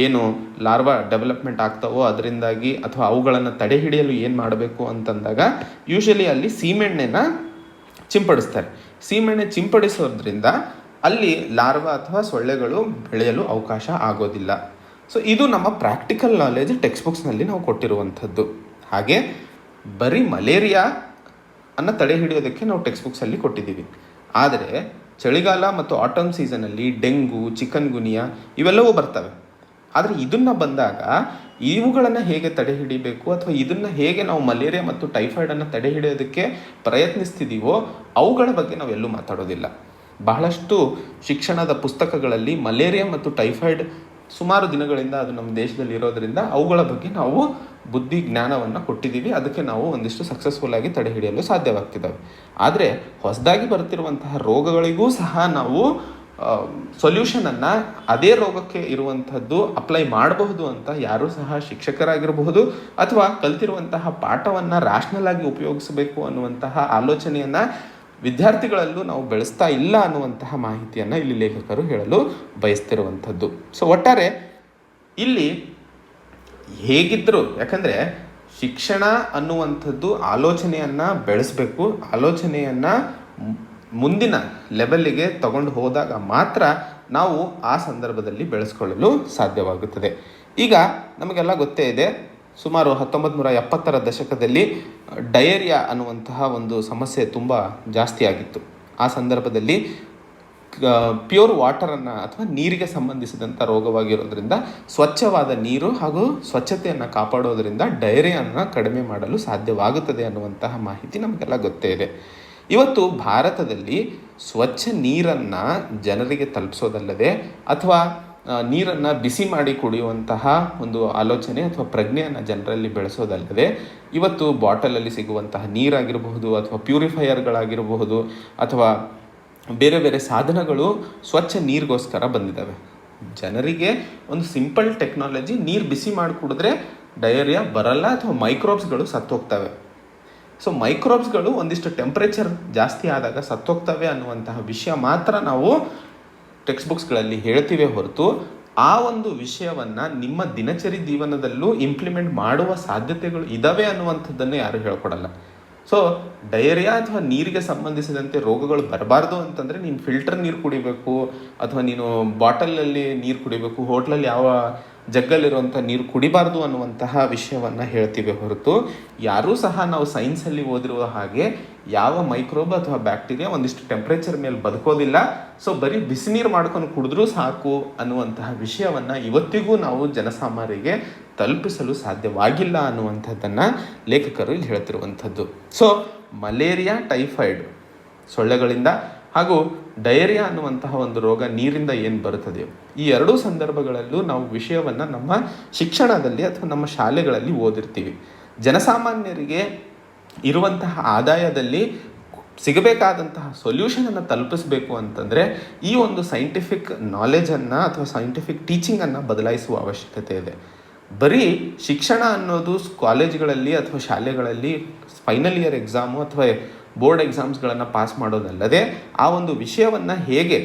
ಏನು ಲಾರ್ವಾ ಡೆವಲಪ್ಮೆಂಟ್ ಆಗ್ತಾವೋ ಅದರಿಂದಾಗಿ ಅಥವಾ ಅವುಗಳನ್ನು ತಡೆ ಹಿಡಿಯಲು ಏನು ಮಾಡಬೇಕು ಅಂತಂದಾಗ ಯೂಶಲಿ ಅಲ್ಲಿ ಸೀಮೆಣ್ಣೆನ ಸಿಂಪಡಿಸ್ತಾರೆ. ಸೀಮೆಣ್ಣೆ ಸಿಂಪಡಿಸೋದ್ರಿಂದ ಅಲ್ಲಿ ಲಾರ್ವಾ ಅಥವಾ ಸೊಳ್ಳೆಗಳು ಬೆಳೆಯಲು ಅವಕಾಶ ಆಗೋದಿಲ್ಲ. ಸೊ ಇದು ನಮ್ಮ ಪ್ರಾಕ್ಟಿಕಲ್ ನಾಲೆಜ್ ಟೆಕ್ಸ್ಟ್ ಬುಕ್ಸ್ನಲ್ಲಿ ನಾವು ಕೊಟ್ಟಿರುವಂಥದ್ದು. ಹಾಗೆ ಬರೀ ಮಲೇರಿಯಾ ಅನ್ನು ತಡೆ ಹಿಡಿಯೋದಕ್ಕೆ ನಾವು ಟೆಕ್ಸ್ಟ್ ಬುಕ್ಸಲ್ಲಿ ಕೊಟ್ಟಿದ್ದೀವಿ. ಆದರೆ ಚಳಿಗಾಲ ಮತ್ತು ಆಟಮ್ ಸೀಸನಲ್ಲಿ ಡೆಂಗು, ಚಿಕನ್ ಗುನಿಯಾ ಇವೆಲ್ಲವೂ ಬರ್ತವೆ. ಆದರೆ ಇದನ್ನು ಬಂದಾಗ ಇವುಗಳನ್ನು ಹೇಗೆ ತಡೆ ಹಿಡಿಬೇಕು ಅಥವಾ ಇದನ್ನು ಹೇಗೆ ನಾವು ಮಲೇರಿಯಾ ಮತ್ತು ಟೈಫಾಯ್ಡನ್ನು ತಡೆ ಹಿಡಿಯೋದಕ್ಕೆ ಪ್ರಯತ್ನಿಸ್ತಿದ್ದೀವೋ ಅವುಗಳ ಬಗ್ಗೆ ನಾವೆಲ್ಲೂ ಮಾತಾಡೋದಿಲ್ಲ. ಬಹಳಷ್ಟು ಶಿಕ್ಷಣದ ಪುಸ್ತಕಗಳಲ್ಲಿ ಮಲೇರಿಯಾ ಮತ್ತು ಟೈಫಾಯ್ಡ್ ಸುಮಾರು ದಿನಗಳಿಂದ ಅದು ನಮ್ಮ ದೇಶದಲ್ಲಿ ಇರೋದರಿಂದ ಅವುಗಳ ಬಗ್ಗೆ ನಾವು ಬುದ್ಧಿ ಜ್ಞಾನವನ್ನು ಕೊಟ್ಟಿದ್ದೀವಿ. ಅದಕ್ಕೆ ನಾವು ಒಂದಿಷ್ಟು ಸಕ್ಸಸ್ಫುಲ್ ಆಗಿ ತಡೆ ಹಿಡಿಯಲು ಸಾಧ್ಯವಾಗ್ತಿದ್ದಾವೆ. ಆದರೆ ಹೊಸದಾಗಿ ಬರ್ತಿರುವಂತಹ ರೋಗಗಳಿಗೂ ಸಹ ನಾವು ಸೊಲ್ಯೂಷನನ್ನು ಅದೇ ರೋಗಕ್ಕೆ ಇರುವಂಥದ್ದು ಅಪ್ಲೈ ಮಾಡಬಹುದು ಅಂತ ಯಾರೂ ಸಹ ಶಿಕ್ಷಕರಾಗಿರಬಹುದು ಅಥವಾ ಕಲ್ತಿರುವಂತಹ ಪಾಠವನ್ನು ರ್ಯಾಷನಲ್ ಆಗಿ ಉಪಯೋಗಿಸಬೇಕು ಅನ್ನುವಂತಹ ಆಲೋಚನೆಯನ್ನು ವಿದ್ಯಾರ್ಥಿಗಳಲ್ಲೂ ನಾವು ಬೆಳೆಸ್ತಾ ಇಲ್ಲ ಅನ್ನುವಂತಹ ಮಾಹಿತಿಯನ್ನು ಇಲ್ಲಿ ಲೇಖಕರು ಹೇಳಲು ಬಯಸ್ತಿರುವಂಥದ್ದು. ಸೊ ಒಟ್ಟಾರೆ ಇಲ್ಲಿ ಹೇಗಿದ್ದರೂ, ಯಾಕಂದರೆ ಶಿಕ್ಷಣ ಅನ್ನುವಂಥದ್ದು ಆಲೋಚನೆಯನ್ನು ಬೆಳೆಸಬೇಕು, ಆಲೋಚನೆಯನ್ನು ಮುಂದಿನ ಲೆವೆಲ್ಲಿಗೆ ತಗೊಂಡು ಹೋದಾಗ ಮಾತ್ರ ನಾವು ಆ ಸಂದರ್ಭದಲ್ಲಿ ಬೆಳೆಸ್ಕೊಳ್ಳಲು ಸಾಧ್ಯವಾಗುತ್ತದೆ. ಈಗ ನಮಗೆಲ್ಲ ಗೊತ್ತೇ ಇದೆ, ಸುಮಾರು 1970ರ ದಶಕದಲ್ಲಿ ಡಯೇರಿಯಾ ಅನ್ನುವಂತಹ ಒಂದು ಸಮಸ್ಯೆ ತುಂಬ ಜಾಸ್ತಿ ಆಗಿತ್ತು. ಆ ಸಂದರ್ಭದಲ್ಲಿ ಪ್ಯೂರ್ ವಾಟರನ್ನು ಅಥವಾ ನೀರಿಗೆ ಸಂಬಂಧಿಸಿದಂಥ ರೋಗವಾಗಿರೋದ್ರಿಂದ ಸ್ವಚ್ಛವಾದ ನೀರು ಹಾಗೂ ಸ್ವಚ್ಛತೆಯನ್ನು ಕಾಪಾಡೋದರಿಂದ ಡಯೇರಿಯಾವನ್ನು ಕಡಿಮೆ ಮಾಡಲು ಸಾಧ್ಯವಾಗುತ್ತದೆ ಅನ್ನುವಂತಹ ಮಾಹಿತಿ ನಮಗೆಲ್ಲ ಗೊತ್ತೇ ಇದೆ. ಇವತ್ತು ಭಾರತದಲ್ಲಿ ಸ್ವಚ್ಛ ನೀರನ್ನು ಜನರಿಗೆ ತಲುಪಿಸೋದಲ್ಲದೆ ಅಥವಾ ನೀರನ್ನು ಬಿಸಿ ಮಾಡಿ ಕುಡಿಯುವಂತಹ ಒಂದು ಆಲೋಚನೆ ಅಥವಾ ಪ್ರಜ್ಞೆಯನ್ನು ಜನರಲ್ಲಿ ಬೆಳೆಸೋದಲ್ಲದೆ ಇವತ್ತು ಬಾಟಲಲ್ಲಿ ಸಿಗುವಂತಹ ನೀರಾಗಿರಬಹುದು ಅಥವಾ ಪ್ಯೂರಿಫೈಯರ್ಗಳಾಗಿರಬಹುದು ಅಥವಾ ಬೇರೆ ಬೇರೆ ಸಾಧನಗಳು ಸ್ವಚ್ಛ ನೀರಿಗೋಸ್ಕರ ಬಂದಿದ್ದಾವೆ. ಜನರಿಗೆ ಒಂದು ಸಿಂಪಲ್ ಟೆಕ್ನಾಲಜಿ, ನೀರು ಬಿಸಿ ಮಾಡಿ ಕುಡಿದ್ರೆ ಡಯೇರಿಯಾ ಬರಲ್ಲ ಅಥವಾ ಮೈಕ್ರೋಬ್ಸ್ಗಳು ಸತ್ತೋಗ್ತವೆ. ಸೊ ಮೈಕ್ರೋಬ್ಸ್ಗಳು ಒಂದಿಷ್ಟು ಟೆಂಪ್ರೇಚರ್ ಜಾಸ್ತಿ ಆದಾಗ ಸತ್ತೋಗ್ತವೆ ಅನ್ನುವಂತಹ ವಿಷಯ ಮಾತ್ರ ನಾವು ಟೆಕ್ಸ್ಟ್ ಬುಕ್ಸ್ಗಳಲ್ಲಿ ಹೇಳ್ತೀವಿ ಹೊರತು ಆ ಒಂದು ವಿಷಯವನ್ನು ನಿಮ್ಮ ದಿನಚರಿ ಜೀವನದಲ್ಲೂ ಇಂಪ್ಲಿಮೆಂಟ್ ಮಾಡುವ ಸಾಧ್ಯತೆಗಳು ಇದ್ದಾವೆ ಅನ್ನುವಂಥದ್ದನ್ನು ಯಾರು ಹೇಳ್ಕೊಡಲ್ಲ. ಸೊ ಡಯೇರಿಯಾ ಅಥವಾ ನೀರಿಗೆ ಸಂಬಂಧಿಸಿದಂತೆ ರೋಗಗಳು ಬರಬಾರ್ದು ಅಂತಂದರೆ ನೀನು ಫಿಲ್ಟರ್ ನೀರು ಕುಡಿಬೇಕು ಅಥವಾ ನೀನು ಬಾಟಲಲ್ಲಿ ನೀರು ಕುಡಿಬೇಕು, ಹೋಟ್ಲಲ್ಲಿ ಯಾವ ಜಗ್ಗಲ್ಲಿರುವಂಥ ನೀರು ಕುಡಿಬಾರ್ದು ಅನ್ನುವಂತಹ ವಿಷಯವನ್ನು ಹೇಳ್ತೀವಿ ಹೊರತು ಯಾರೂ ಸಹ ನಾವು ಸೈನ್ಸಲ್ಲಿ ಓದಿರುವ ಹಾಗೆ ಯಾವ ಮೈಕ್ರೋಬ್ ಅಥವಾ ಬ್ಯಾಕ್ಟೀರಿಯಾ ಒಂದಿಷ್ಟು ಟೆಂಪ್ರೇಚರ್ ಮೇಲೆ ಬದುಕೋದಿಲ್ಲ. ಸೊ ಬರೀ ಬಿಸಿ ನೀರು ಮಾಡ್ಕೊಂಡು ಕುಡಿದ್ರೂ ಸಾಕು ಅನ್ನುವಂತಹ ವಿಷಯವನ್ನು ಇವತ್ತಿಗೂ ನಾವು ಜನಸಾಮಾನ್ಯರಿಗೆ ತಲುಪಿಸಲು ಸಾಧ್ಯವಾಗಿಲ್ಲ ಅನ್ನುವಂಥದ್ದನ್ನು ಲೇಖಕರು ಇಲ್ಲಿ ಹೇಳ್ತಿರುವಂಥದ್ದು. ಸೊ ಮಲೇರಿಯಾ, ಟೈಫಾಯ್ಡ್ ಸೊಳ್ಳೆಗಳಿಂದ ಹಾಗೂ ಡಯೇರಿಯಾ ಅನ್ನುವಂತಹ ಒಂದು ರೋಗ ನೀರಿಂದ ಏನು ಬರುತ್ತದೆಯೋ ಈ ಎರಡೂ ಸಂದರ್ಭಗಳಲ್ಲೂ ನಾವು ವಿಷಯವನ್ನು ನಮ್ಮ ಶಿಕ್ಷಣದಲ್ಲಿ ಅಥವಾ ನಮ್ಮ ಶಾಲೆಗಳಲ್ಲಿ ಓದಿರ್ತೀವಿ. ಜನಸಾಮಾನ್ಯರಿಗೆ ಇರುವಂತಹ ಆದಾಯದಲ್ಲಿ ಸಿಗಬೇಕಾದಂತಹ ಸೊಲ್ಯೂಷನನ್ನು ತಲುಪಿಸಬೇಕು ಅಂತಂದರೆ ಈ ಒಂದು ಸೈಂಟಿಫಿಕ್ ನಾಲೆಜನ್ನು ಅಥವಾ ಸೈಂಟಿಫಿಕ್ ಟೀಚಿಂಗನ್ನು ಬದಲಾಯಿಸುವ ಅವಶ್ಯಕತೆ ಇದೆ. ಬರೀ ಶಿಕ್ಷಣ ಅನ್ನೋದು ಕಾಲೇಜುಗಳಲ್ಲಿ ಅಥವಾ ಶಾಲೆಗಳಲ್ಲಿ ಫೈನಲ್ ಇಯರ್ ಎಕ್ಸಾಮು ಅಥವಾ ಬೋರ್ಡ್ ಎಕ್ಸಾಮ್ಸ್ಗಳನ್ನು ಪಾಸ್ ಮಾಡೋದಲ್ಲದೆ ಆ ಒಂದು ವಿಷಯವನ್ನು ಹೇಗೆ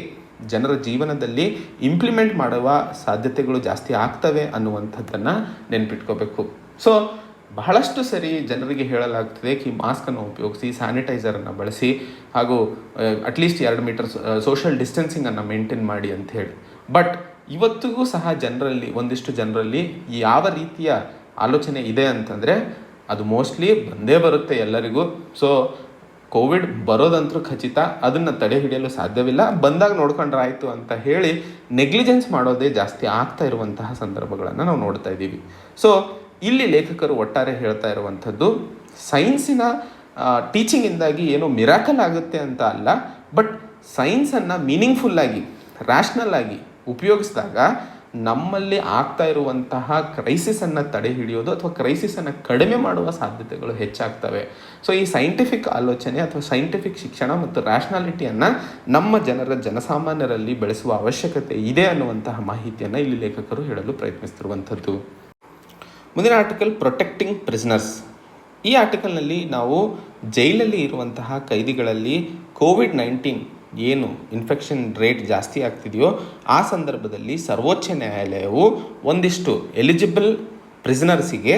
ಜನರ ಜೀವನದಲ್ಲಿ ಇಂಪ್ಲಿಮೆಂಟ್ ಮಾಡುವ ಸಾಧ್ಯತೆಗಳು ಜಾಸ್ತಿ ಆಗ್ತವೆ ಅನ್ನುವಂಥದ್ದನ್ನು ನೆನಪಿಟ್ಕೋಬೇಕು. ಸೊ ಬಹಳಷ್ಟು ಸರಿ ಜನರಿಗೆ ಹೇಳಲಾಗ್ತದೆ ಕಿ ಮಾಸ್ಕನ್ನು ಉಪಯೋಗಿಸಿ, ಸ್ಯಾನಿಟೈಸರನ್ನು ಬಳಸಿ ಹಾಗೂ ಅಟ್ಲೀಸ್ಟ್ 2 ಮೀಟರ್ ಸೋಷಿಯಲ್ ಡಿಸ್ಟೆನ್ಸಿಂಗನ್ನು ಮೇಂಟೈನ್ ಮಾಡಿ ಅಂತ ಹೇಳಿ. ಬಟ್ ಇವತ್ತಿಗೂ ಸಹ ಒಂದಿಷ್ಟು ಜನರಲ್ಲಿ ಯಾವ ರೀತಿಯ ಆಲೋಚನೆ ಇದೆ ಅಂತಂದರೆ ಅದು ಮೋಸ್ಟ್ಲಿ ಬಂದೇ ಬರುತ್ತೆ ಎಲ್ಲರಿಗೂ. ಸೊ ಕೋವಿಡ್ ಬರೋದಂತೂ ಖಚಿತ, ಅದನ್ನು ತಡೆ ಹಿಡಿಯಲು ಸಾಧ್ಯವಿಲ್ಲ, ಬಂದಾಗ ನೋಡ್ಕೊಂಡ್ರೆ ಆಯಿತು ಅಂತ ಹೇಳಿ ನೆಗ್ಲಿಜೆನ್ಸ್ ಮಾಡೋದೇ ಜಾಸ್ತಿ ಆಗ್ತಾ ಇರುವಂತಹ ಸಂದರ್ಭಗಳನ್ನು ನಾವು ನೋಡ್ತಾ ಇದ್ದೀವಿ. ಸೊ ಇಲ್ಲಿ ಲೇಖಕರು ಒಟ್ಟಾರೆ ಹೇಳ್ತಾ ಇರುವಂಥದ್ದು ಸೈನ್ಸಿನ ಟೀಚಿಂಗಿಂದಾಗಿ ಏನೋ ಮಿರಾಕಲ್ ಆಗುತ್ತೆ ಅಂತ ಅಲ್ಲ, ಬಟ್ ಸೈನ್ಸನ್ನು ಮೀನಿಂಗ್ಫುಲ್ಲಾಗಿ ರ್ಯಾಷನಲ್ ಆಗಿ ಉಪಯೋಗಿಸಿದಾಗ ನಮ್ಮಲ್ಲಿ ಆಗ್ತಾ ಇರುವಂತಹ ಕ್ರೈಸಿಸನ್ನು ತಡೆ ಹಿಡಿಯೋದು ಅಥವಾ ಕ್ರೈಸಿಸನ್ನು ಕಡಿಮೆ ಮಾಡುವ ಸಾಧ್ಯತೆಗಳು ಹೆಚ್ಚಾಗ್ತವೆ. ಸೊ ಈ ಸೈಂಟಿಫಿಕ್ ಆಲೋಚನೆ ಅಥವಾ ಸೈಂಟಿಫಿಕ್ ಶಿಕ್ಷಣ ಮತ್ತು ರ್ಯಾಷನಾಲಿಟಿಯನ್ನು ನಮ್ಮ ಜನಸಾಮಾನ್ಯರಲ್ಲಿ ಬೆಳೆಸುವ ಅವಶ್ಯಕತೆ ಇದೆ ಅನ್ನುವಂತಹ ಮಾಹಿತಿಯನ್ನು ಇಲ್ಲಿ ಲೇಖಕರು ಹೇಳಲು ಪ್ರಯತ್ನಿಸ್ತಿರುವಂಥದ್ದು. ಮುಂದಿನ ಆರ್ಟಿಕಲ್ ಪ್ರೊಟೆಕ್ಟಿಂಗ್ ಪ್ರಿಸನರ್ಸ್. ಈ ಆರ್ಟಿಕಲ್ನಲ್ಲಿ ನಾವು ಜೈಲಲ್ಲಿ ಇರುವಂತಹ ಕೈದಿಗಳಲ್ಲಿ ಕೋವಿಡ್-19 ಏನು ಇನ್ಫೆಕ್ಷನ್ ರೇಟ್ ಜಾಸ್ತಿ ಆಗ್ತಿದೆಯೋ ಆ ಸಂದರ್ಭದಲ್ಲಿ ಸರ್ವೋಚ್ಚ ನ್ಯಾಯಾಲಯವು ಒಂದಿಷ್ಟು ಎಲಿಜಿಬಲ್ ಪ್ರಿಸನರ್ಸಿಗೆ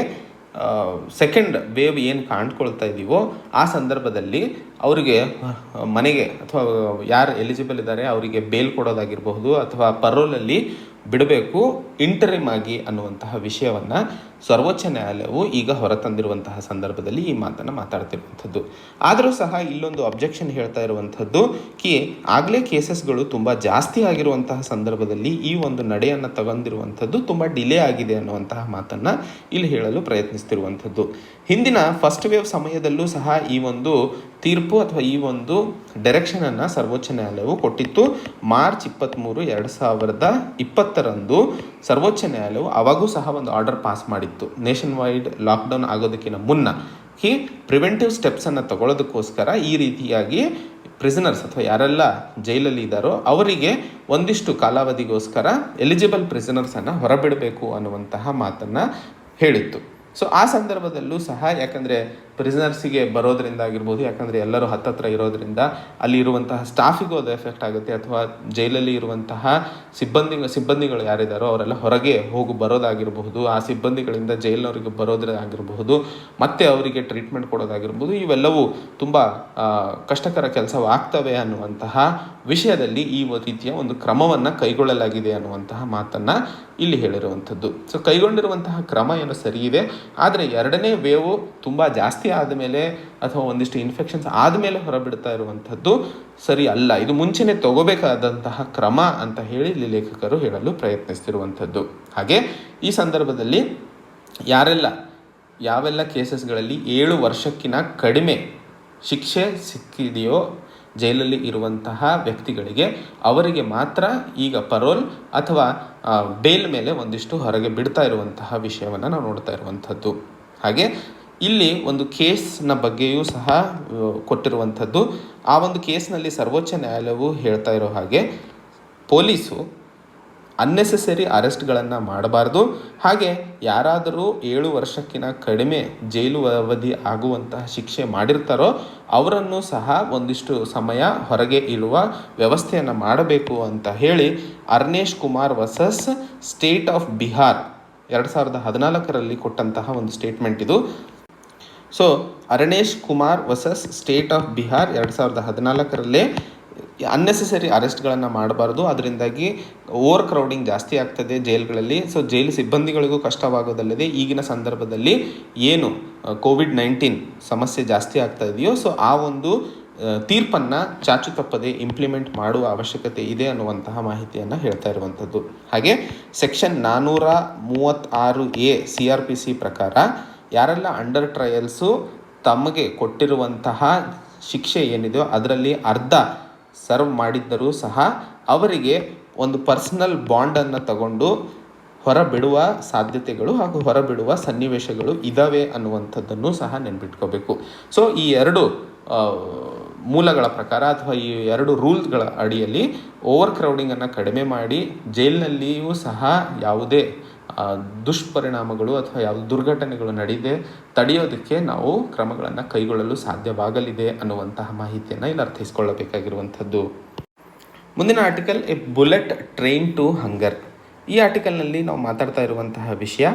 ಸೆಕೆಂಡ್ ವೇವ್ ಏನು ಕಾಣ್ಕೊಳ್ತಾ ಇದ್ದೀವೋ ಆ ಸಂದರ್ಭದಲ್ಲಿ ಅವರಿಗೆ ಮನೆಗೆ ಅಥವಾ ಯಾರು ಎಲಿಜಿಬಲ್ ಇದ್ದಾರೆ ಅವರಿಗೆ ಬೇಲ್ ಕೊಡೋದಾಗಿರಬಹುದು ಅಥವಾ ಪರೋಲಲ್ಲಿ ಬಿಡಬೇಕು ಇಂಟರಿಮ್ ಆಗಿ ಅನ್ನುವಂತಹ ವಿಷಯವನ್ನು ಸರ್ವೋಚ್ಚ ನ್ಯಾಯಾಲಯವು ಈಗ ಹೊರತಂದಿರುವಂತಹ ಸಂದರ್ಭದಲ್ಲಿ ಈ ಮಾತನ್ನು ಮಾತಾಡ್ತಿರುವಂಥದ್ದು. ಆದರೂ ಸಹ ಇಲ್ಲೊಂದು ಅಬ್ಜೆಕ್ಷನ್ ಹೇಳ್ತಾ ಇರುವಂಥದ್ದು ಆಗಲೇ ಕೇಸಸ್ಗಳು ತುಂಬ ಜಾಸ್ತಿ ಆಗಿರುವಂತಹ ಸಂದರ್ಭದಲ್ಲಿ ಈ ಒಂದು ನಡೆಯನ್ನು ತಗೊಂಡಿರುವಂಥದ್ದು ತುಂಬ ಡಿಲೇ ಆಗಿದೆ ಅನ್ನುವಂತಹ ಮಾತನ್ನು ಇಲ್ಲಿ ಹೇಳಲು ಪ್ರಯತ್ನಿಸ್ತಿರುವಂಥದ್ದು. ಹಿಂದಿನ ಫಸ್ಟ್ ವೇವ್ ಸಮಯದಲ್ಲೂ ಸಹ ಈ ಒಂದು ತೀರ್ಪು ಅಥವಾ ಈ ಒಂದು ಡೈರೆಕ್ಷನನ್ನು ಸರ್ವೋಚ್ಚ ನ್ಯಾಯಾಲಯವು ಕೊಟ್ಟಿತ್ತು. ಮಾರ್ಚ್ 23, 2020 ಸರ್ವೋಚ್ಚ ನ್ಯಾಯಾಲಯವು ಅವಾಗೂ ಸಹ ಒಂದು ಆರ್ಡರ್ ಪಾಸ್ ಮಾಡಿತ್ತು. ನೇಷನ್ ವೈಡ್ ಲಾಕ್ಡೌನ್ ಆಗೋದಕ್ಕಿಂತ ಮುನ್ನ ಪ್ರಿವೆಂಟಿವ್ ಸ್ಟೆಪ್ಸನ್ನು ತಗೊಳ್ಳೋದಕ್ಕೋಸ್ಕರ ಈ ರೀತಿಯಾಗಿ ಪ್ರಿಸನರ್ಸ್ ಅಥವಾ ಯಾರೆಲ್ಲ ಜೈಲಲ್ಲಿ ಇದ್ದಾರೋ ಅವರಿಗೆ ಒಂದಿಷ್ಟು ಕಾಲಾವಧಿಗೋಸ್ಕರ ಎಲಿಜಿಬಲ್ ಪ್ರಿಸನರ್ಸನ್ನು ಹೊರಬಿಡಬೇಕು ಅನ್ನುವಂತಹ ಮಾತನ್ನು ಹೇಳಿತ್ತು. ಸೊ ಆ ಸಂದರ್ಭದಲ್ಲೂ ಸಹ ಯಾಕಂದರೆ ಪ್ರಿಸನರ್ಸಿಗೆ ಬರೋದ್ರಿಂದ ಆಗಿರ್ಬೋದು, ಯಾಕಂದರೆ ಎಲ್ಲರೂ ಹತ್ತತ್ರ ಇರೋದ್ರಿಂದ ಅಲ್ಲಿ ಇರುವಂತಹ ಸ್ಟಾಫಿಗೂ ಅದು ಎಫೆಕ್ಟ್ ಆಗುತ್ತೆ, ಅಥವಾ ಜೈಲಲ್ಲಿ ಇರುವಂತಹ ಸಿಬ್ಬಂದಿಗಳು ಯಾರಿದ್ದಾರೋ ಅವರೆಲ್ಲ ಹೊರಗೆ ಬರೋದಾಗಿರಬಹುದು, ಆ ಸಿಬ್ಬಂದಿಗಳಿಂದ ಜೈಲಿನವರಿಗೆ ಬರೋದಾಗಿರಬಹುದು, ಮತ್ತೆ ಅವರಿಗೆ ಟ್ರೀಟ್ಮೆಂಟ್ ಕೊಡೋದಾಗಿರ್ಬೋದು, ಇವೆಲ್ಲವೂ ತುಂಬ ಕಷ್ಟಕರ ಕೆಲಸವಾಗ್ತವೆ ಅನ್ನುವಂತಹ ವಿಷಯದಲ್ಲಿ ಈ ರೀತಿಯ ಒಂದು ಕ್ರಮವನ್ನು ಕೈಗೊಳ್ಳಲಾಗಿದೆ ಅನ್ನುವಂತಹ ಮಾತನ್ನು ಇಲ್ಲಿ ಹೇಳಿರುವಂಥದ್ದು. ಸೊ ಕೈಗೊಂಡಿರುವಂತಹ ಕ್ರಮ ಏನು ಸರಿ ಇದೆ, ಆದರೆ ಎರಡನೇ ವೇವು ತುಂಬ ಜಾಸ್ತಿ ಆದಮೇಲೆ ಅಥವಾ ಒಂದಿಷ್ಟು ಇನ್ಫೆಕ್ಷನ್ಸ್ ಆದಮೇಲೆ ಹೊರಬಿಡ್ತಾ ಇರುವಂಥದ್ದು ಸರಿ ಅಲ್ಲ, ಇದು ಮುಂಚೆನೇ ತಗೋಬೇಕಾದಂತಹ ಕ್ರಮ ಅಂತ ಹೇಳಿ ಇಲ್ಲಿ ಲೇಖಕರು ಹೇಳಲು ಪ್ರಯತ್ನಿಸ್ತಿರುವಂಥದ್ದು. ಹಾಗೆ ಈ ಸಂದರ್ಭದಲ್ಲಿ ಯಾವೆಲ್ಲ ಕೇಸಸ್ಗಳಲ್ಲಿ 7 ವರ್ಷಕ್ಕಿಂತ ಕಡಿಮೆ ಶಿಕ್ಷೆ ಸಿಕ್ಕಿದೆಯೋ ಜೈಲಲ್ಲಿ ಇರುವಂತಹ ವ್ಯಕ್ತಿಗಳಿಗೆ ಅವರಿಗೆ ಮಾತ್ರ ಈಗ ಪರೋಲ್ ಅಥವಾ ಬೇಲ್ ಮೇಲೆ ಒಂದಿಷ್ಟು ಹೊರಗೆ ಬಿಡ್ತಾ ಇರುವಂತಹ ವಿಷಯವನ್ನು ನಾವು ನೋಡ್ತಾ ಇರುವಂಥದ್ದು. ಹಾಗೆ ಇಲ್ಲಿ ಒಂದು ಕೇಸ್ನ ಬಗ್ಗೆಯೂ ಸಹ ಕೊಟ್ಟಿರುವಂಥದ್ದು. ಆ ಒಂದು ಕೇಸ್ನಲ್ಲಿ ಸರ್ವೋಚ್ಚ ನ್ಯಾಯಾಲಯವು ಹೇಳ್ತಾ ಇರೋ ಹಾಗೆ ಪೊಲೀಸು ಅನ್ನೆಸೆಸರಿ ಅರೆಸ್ಟ್ಗಳನ್ನು ಮಾಡಬಾರ್ದು, ಹಾಗೆ ಯಾರಾದರೂ 7 ವರ್ಷಕ್ಕಿಂತ ಕಡಿಮೆ ಜೈಲು ಅವಧಿ ಆಗುವಂತಹ ಶಿಕ್ಷೆ ಮಾಡಿರ್ತಾರೋ ಅವರನ್ನು ಸಹ ಒಂದಿಷ್ಟು ಸಮಯ ಹೊರಗೆ ಇಡುವ ವ್ಯವಸ್ಥೆಯನ್ನು ಮಾಡಬೇಕು ಅಂತ ಹೇಳಿ Arnesh Kumar versus state of Bihar 2014 ಕೊಟ್ಟಂತಹ ಒಂದು ಸ್ಟೇಟ್ಮೆಂಟ್ ಇದು. So Arnesh Kumar versus state of Bihar 2014 unnecessary ಅರೆಸ್ಟ್ಗಳನ್ನು ಮಾಡಬಾರ್ದು, ಅದರಿಂದಾಗಿ ಓವರ್ ಕ್ರೌಡಿಂಗ್ ಜಾಸ್ತಿ ಆಗ್ತದೆ ಜೈಲ್ಗಳಲ್ಲಿ. ಸೊ ಜೈಲು ಸಿಬ್ಬಂದಿಗಳಿಗೂ ಕಷ್ಟವಾಗೋದಲ್ಲದೆ ಈಗಿನ ಸಂದರ್ಭದಲ್ಲಿ ಏನು COVID-19 ಸಮಸ್ಯೆ ಜಾಸ್ತಿ ಆಗ್ತಾ ಇದೆಯೋ, ಸೊ ಆ ಒಂದು ತೀರ್ಪನ್ನು ಚಾಚು ತಪ್ಪದೆ ಇಂಪ್ಲಿಮೆಂಟ್ ಮಾಡುವ ಅವಶ್ಯಕತೆ ಇದೆ ಅನ್ನುವಂತಹ ಮಾಹಿತಿಯನ್ನು ಹೇಳ್ತಾ ಇರುವಂಥದ್ದು. ಹಾಗೆ ಸೆಕ್ಷನ್ 436A CRPC ಪ್ರಕಾರ ಯಾರೆಲ್ಲ ಅಂಡರ್ ಟ್ರಯಲ್ಸು ತಮಗೆ ಕೊಟ್ಟಿರುವಂತಹ ಶಿಕ್ಷೆ ಏನಿದೆಯೋ ಅದರಲ್ಲಿ ಅರ್ಧ ಸರ್ವ್ ಮಾಡಿದ್ದರೂ ಸಹ ಅವರಿಗೆ ಒಂದು ಪರ್ಸನಲ್ ಬಾಂಡನ್ನು ತಗೊಂಡು ಹೊರಬಿಡುವ ಸಾಧ್ಯತೆಗಳು ಹಾಗೂ ಹೊರಬಿಡುವ ಸನ್ನಿವೇಶಗಳು ಇದ್ದಾವೆ ಅನ್ನುವಂಥದ್ದನ್ನು ಸಹ ನೆನಪಿಟ್ಕೋಬೇಕು. ಸೊ ಈ ಎರಡು ಮೂಲಗಳ ಪ್ರಕಾರ ಅಥವಾ ಈ ಎರಡು ರೂಲ್ಸ್ಗಳ ಅಡಿಯಲ್ಲಿ ಓವರ್ ಕ್ರೌಡಿಂಗನ್ನು ಕಡಿಮೆ ಮಾಡಿ ಜೈಲಿನಲ್ಲಿಯೂ ಸಹ ಯಾವುದೇ ದುಷ್ಪರಿಣಾಮಗಳು ಅಥವಾ ಯಾವುದೇ ದುರ್ಘಟನೆಗಳು ನಡೆಯದೆ ತಡೆಯೋದಕ್ಕೆ ನಾವು ಕ್ರಮಗಳನ್ನು ಕೈಗೊಳ್ಳಲು ಸಾಧ್ಯವಾಗಲಿದೆ ಅನ್ನುವಂತಹ ಮಾಹಿತಿಯನ್ನು ಇಲ್ಲಿ ಅರ್ಥೈಸ್ಕೊಳ್ಳಬೇಕಾಗಿರುವಂಥದ್ದು. ಮುಂದಿನ article a bullet train to hunger. ಈ ಆರ್ಟಿಕಲ್ನಲ್ಲಿ ನಾವು ಮಾತಾಡ್ತಾ ಇರುವಂತಹ ವಿಷಯ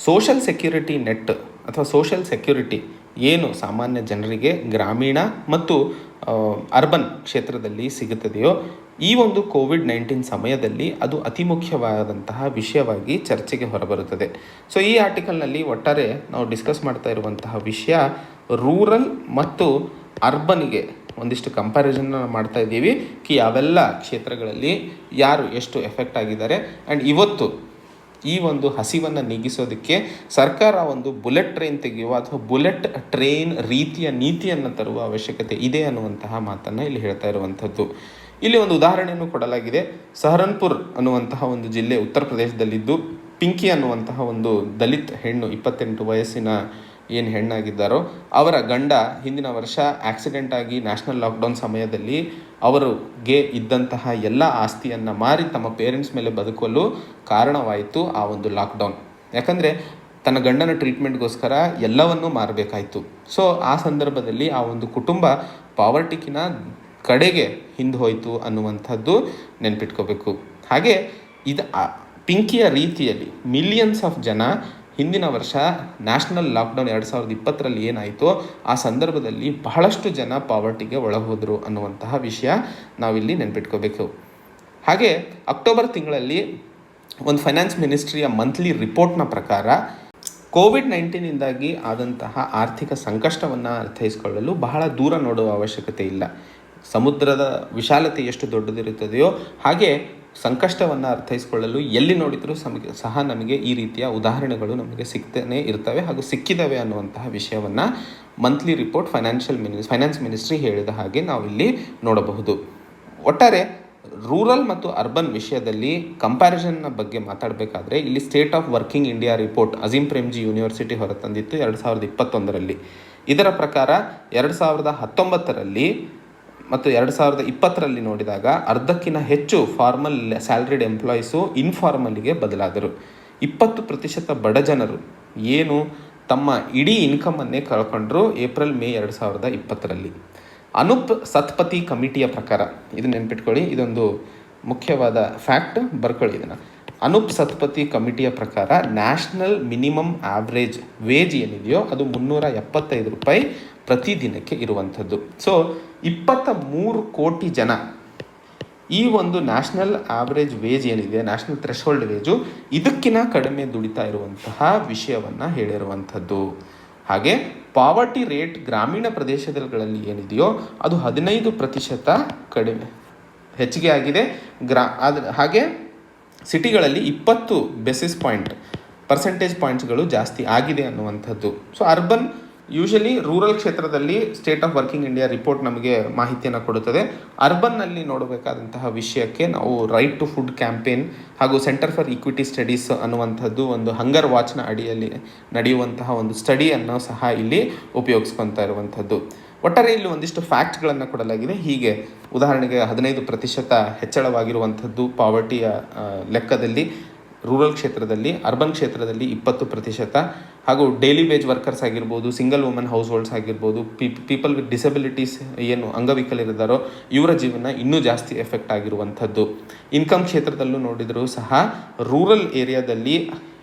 ಸೋಷಲ್ ಸೆಕ್ಯೂರಿಟಿ ನೆಟ್ ಅಥವಾ ಸೋಷಲ್ ಸೆಕ್ಯೂರಿಟಿ ಏನು ಸಾಮಾನ್ಯ ಜನರಿಗೆ ಗ್ರಾಮೀಣ ಮತ್ತು ಅರ್ಬನ್ ಕ್ಷೇತ್ರದಲ್ಲಿ ಸಿಗುತ್ತದೆಯೋ ಈ ಒಂದು COVID-19 ಸಮಯದಲ್ಲಿ ಅದು ಅತಿ ಮುಖ್ಯವಾದಂತಹ ವಿಷಯವಾಗಿ ಚರ್ಚೆಗೆ ಹೊರಬರುತ್ತದೆ. ಸೊ ಈ ಆರ್ಟಿಕಲ್ನಲ್ಲಿ ಒಟ್ಟಾರೆ ನಾವು ಡಿಸ್ಕಸ್ ಮಾಡ್ತಾ ಇರುವಂತಹ ವಿಷಯ ರೂರಲ್ ಮತ್ತು ಅರ್ಬನ್ಗೆ ಒಂದಿಷ್ಟು ಕಂಪ್ಯಾರಿಸನ್ನ ಮಾಡ್ತಾ ಇದ್ದೀವಿ ಯಾವೆಲ್ಲ ಕ್ಷೇತ್ರಗಳಲ್ಲಿ ಯಾರು ಎಷ್ಟು ಎಫೆಕ್ಟ್ ಆಗಿದ್ದಾರೆ. ಆ್ಯಂಡ್ ಇವತ್ತು ಈ ಒಂದು ಹಸಿವನ್ನು ನೀಗಿಸೋದಕ್ಕೆ ಸರ್ಕಾರ ಒಂದು ಬುಲೆಟ್ ಟ್ರೈನ್ ತೆಗೆಯುವ ಅಥವಾ ಬುಲೆಟ್ ಟ್ರೈನ್ ರೀತಿಯ ನೀತಿಯನ್ನು ತರುವ ಅವಶ್ಯಕತೆ ಇದೆ ಅನ್ನುವಂತಹ ಮಾತನ್ನು ಇಲ್ಲಿ ಹೇಳ್ತಾ ಇರುವಂಥದ್ದು. ಇಲ್ಲಿ ಒಂದು ಉದಾಹರಣೆಯನ್ನು ಕೊಡಲಾಗಿದೆ. ಸಹರನ್ಪುರ್ ಅನ್ನುವಂತಹ ಒಂದು ಜಿಲ್ಲೆ ಉತ್ತರ ಪ್ರದೇಶದಲ್ಲಿದ್ದು ಪಿಂಕಿ ಅನ್ನುವಂತಹ ಒಂದು ದಲಿತ್ ಹೆಣ್ಣು 28 ವಯಸ್ಸಿನ ಏನು ಹೆಣ್ಣಾಗಿದ್ದಾರೋ ಅವರ ಗಂಡ ಹಿಂದಿನ ವರ್ಷ ಆಕ್ಸಿಡೆಂಟ್ ಆಗಿ ನ್ಯಾಷನಲ್ ಲಾಕ್ಡೌನ್ ಸಮಯದಲ್ಲಿ ಅವರಿಗೆ ಇದ್ದಂತಹ ಎಲ್ಲ ಆಸ್ತಿಯನ್ನು ಮಾರಿ ತಮ್ಮ ಪೇರೆಂಟ್ಸ್ ಮೇಲೆ ಬದುಕಲು ಕಾರಣವಾಯಿತು ಆ ಒಂದು ಲಾಕ್ಡೌನ್. ಯಾಕಂದರೆ ತನ್ನ ಗಂಡನ ಟ್ರೀಟ್ಮೆಂಟ್ಗೋಸ್ಕರ ಎಲ್ಲವನ್ನೂ ಮಾರಬೇಕಾಯಿತು. ಸೊ ಆ ಸಂದರ್ಭದಲ್ಲಿ ಆ ಒಂದು ಕುಟುಂಬ ಪಾವರ್ಟಿಕಿನ ಕಡೆಗೆ ಹಿಂದೆ ಹೋಯಿತು ಅನ್ನುವಂಥದ್ದು ನೆನಪಿಟ್ಕೋಬೇಕು. ಹಾಗೆ ಇದು ಪಿಂಕಿಯ ರೀತಿಯಲ್ಲಿ ಮಿಲಿಯನ್ಸ್ ಆಫ್ ಜನ ಹಿಂದಿನ ವರ್ಷ ನ್ಯಾಷನಲ್ ಲಾಕ್ಡೌನ್ 2020ರಲ್ಲಿ ಏನಾಯಿತೋ ಆ ಸಂದರ್ಭದಲ್ಲಿ ಬಹಳಷ್ಟು ಜನ ಪಾವರ್ಟಿಗೆ ಒಳಗೋದ್ರು ಅನ್ನುವಂತಹ ವಿಷಯ ನಾವಿಲ್ಲಿ ನೆನ್ಪಿಟ್ಕೋಬೇಕು. ಹಾಗೆ ಅಕ್ಟೋಬರ್ ತಿಂಗಳಲ್ಲಿ ಒಂದು ಫೈನಾನ್ಸ್ ಮಿನಿಸ್ಟ್ರಿಯ ಮಂತ್ಲಿ ರಿಪೋರ್ಟ್ನ ಪ್ರಕಾರ ಕೋವಿಡ್-19ಇಂದಾಗಿ ಆದಂತಹ ಆರ್ಥಿಕ ಸಂಕಷ್ಟವನ್ನು ಅರ್ಥೈಸಿಕೊಳ್ಳಲು ಬಹಳ ದೂರ ನೋಡುವ ಅವಶ್ಯಕತೆ ಇಲ್ಲ. ಸಮುದ್ರದ ವಿಶಾಲತೆ ಎಷ್ಟು ದೊಡ್ಡದಿರುತ್ತದೆಯೋ ಹಾಗೆ ಸಂಕಷ್ಟವನ್ನು ಅರ್ಥೈಸಿಕೊಳ್ಳಲು ಎಲ್ಲಿ ನೋಡಿದರೂ ಸಹ ನಮಗೆ ಈ ರೀತಿಯ ಉದಾಹರಣೆಗಳು ನಮಗೆ ಸಿಗ್ತಾನೆ ಇರ್ತವೆ ಹಾಗೂ ಸಿಕ್ಕಿದ್ದಾವೆ ಅನ್ನುವಂತಹ ವಿಷಯವನ್ನು ಮಂತ್ಲಿ ರಿಪೋರ್ಟ್ ಫೈನಾನ್ಸ್ ಮಿನಿಸ್ಟ್ರಿ ಹೇಳಿದ ಹಾಗೆ ನಾವಿಲ್ಲಿ ನೋಡಬಹುದು. ಒಟ್ಟಾರೆ ರೂರಲ್ ಮತ್ತು ಅರ್ಬನ್ ವಿಷಯದಲ್ಲಿ ಕಂಪ್ಯಾರಿಸನ್ನ ಬಗ್ಗೆ ಮಾತಾಡಬೇಕಾದ್ರೆ ಇಲ್ಲಿ state of working India report Azim Premji university ಹೊರತಂದಿತ್ತು 2021ರಲ್ಲಿ. ಇದರ ಪ್ರಕಾರ 2019ರಲ್ಲಿ ಮತ್ತು 2020ರಲ್ಲಿ ನೋಡಿದಾಗ ಅರ್ಧಕ್ಕಿಂತ ಹೆಚ್ಚು ಫಾರ್ಮಲ್ ಸ್ಯಾಲ್ರಿಡ್ ಎಂಪ್ಲಾಯೀಸು ಇನ್ಫಾರ್ಮಲ್ಲಿಗೆ ಬದಲಾದರು. 20% ಬಡ ಜನರು ಏನು ತಮ್ಮ ಇಡೀ ಇನ್ಕಮನ್ನೇ ಕಳ್ಕೊಂಡ್ರು ಏಪ್ರಿಲ್-ಮೇ 2020ರಲ್ಲಿ. ಅನೂಪ್ ಸತ್ಪತಿ ಕಮಿಟಿಯ ಪ್ರಕಾರ, ಇದು ನೆನ್ಪಿಟ್ಕೊಳ್ಳಿ, ಇದೊಂದು ಮುಖ್ಯವಾದ ಫ್ಯಾಕ್ಟ್, ಬರ್ಕೊಳ್ಳಿ ಇದನ್ನು. ಅನೂಪ್ ಸತ್ಪತಿ ಕಮಿಟಿಯ ಪ್ರಕಾರ ನ್ಯಾಷನಲ್ ಮಿನಿಮಮ್ ಆವ್ರೇಜ್ ವೇಜ್ ಏನಿದೆಯೋ ಅದು 375 ರೂಪಾಯಿ ಪ್ರತಿದಿನಕ್ಕೆ ಇರುವಂಥದ್ದು. ಸೊ 23 ಕೋಟಿ ಜನ ಈ ಒಂದು ನ್ಯಾಷನಲ್ ಆವ್ರೇಜ್ ವೇಜ್ ಏನಿದೆ, ನ್ಯಾಷನಲ್ ಥ್ರೆಶೋಲ್ಡ್ ವೇಜು, ಇದಕ್ಕಿಂತ ಕಡಿಮೆ ದುಡಿತಾ ಇರುವಂತಹ ವಿಷಯವನ್ನು ಹೇಳಿರುವಂಥದ್ದು. ಹಾಗೆ ಪಾವರ್ಟಿ ರೇಟ್ ಗ್ರಾಮೀಣ ಪ್ರದೇಶಗಳಲ್ಲಿ ಏನಿದೆಯೋ ಅದು 15% ಕಡಿಮೆ ಹೆಚ್ಚಿಗೆ ಆಗಿದೆ. ಹಾಗೆ ಸಿಟಿಗಳಲ್ಲಿ 20 ಪರ್ಸೆಂಟೇಜ್ ಪಾಯಿಂಟ್ಸ್ಗಳು ಜಾಸ್ತಿ ಆಗಿದೆ ಅನ್ನುವಂಥದ್ದು. ಸೊ ಅರ್ಬನ್ ಯೂಶಲಿ ರೂರಲ್ ಕ್ಷೇತ್ರದಲ್ಲಿ state of working India report ನಮಗೆ ಮಾಹಿತಿಯನ್ನು ಕೊಡುತ್ತದೆ. ಅರ್ಬನ್ನಲ್ಲಿ ನೋಡಬೇಕಾದಂತಹ ವಿಷಯಕ್ಕೆ ನಾವು ರೈಟ್ ಟು ಫುಡ್ ಕ್ಯಾಂಪೇನ್ ಹಾಗೂ ಸೆಂಟರ್ ಫಾರ್ ಈಕ್ವಿಟಿ ಸ್ಟಡೀಸ್ ಅನ್ನುವಂಥದ್ದು ಒಂದು ಹಂಗರ್ ವಾಚ್ನ ಅಡಿಯಲ್ಲಿ ನಡೆಯುವಂತಹ ಒಂದು ಸ್ಟಡಿಯನ್ನು ಸಹ ಇಲ್ಲಿ ಉಪಯೋಗಿಸ್ಕೊತಾ ಇರುವಂಥದ್ದು. ಒಟ್ಟಾರೆ ಇಲ್ಲಿ ಒಂದಿಷ್ಟು ಫ್ಯಾಕ್ಟ್ಗಳನ್ನು ಕೊಡಲಾಗಿದೆ. ಹೀಗೆ ಉದಾಹರಣೆಗೆ 15% ಹೆಚ್ಚಳವಾಗಿರುವಂಥದ್ದು ಪಾವರ್ಟಿಯ ಲೆಕ್ಕದಲ್ಲಿ ರೂರಲ್ ಕ್ಷೇತ್ರದಲ್ಲಿ. ಅರ್ಬನ್ ಕ್ಷೇತ್ರದಲ್ಲಿ 20%, ಹಾಗೂ ಡೈಲಿ ವೇಜ್ ವರ್ಕರ್ಸ್ ಆಗಿರ್ಬೋದು, ಸಿಂಗಲ್ ವುಮನ್ ಹೌಸ್ ಹೋಲ್ಡ್ಸ್ ಆಗಿರ್ಬೋದು, ಪೀಪಲ್ ವಿತ್ ಡಿಸಬಿಲಿಟೀಸ್ ಏನು ಅಂಗವಿಕಲರಿದ್ದಾರೋ ಇವರ ಜೀವನ ಇನ್ನೂ ಜಾಸ್ತಿ ಎಫೆಕ್ಟ್ ಆಗಿರುವಂಥದ್ದು. ಇನ್ಕಮ್ ಕ್ಷೇತ್ರದಲ್ಲೂ ನೋಡಿದರೂ ಸಹ ರೂರಲ್ ಏರಿಯಾದಲ್ಲಿ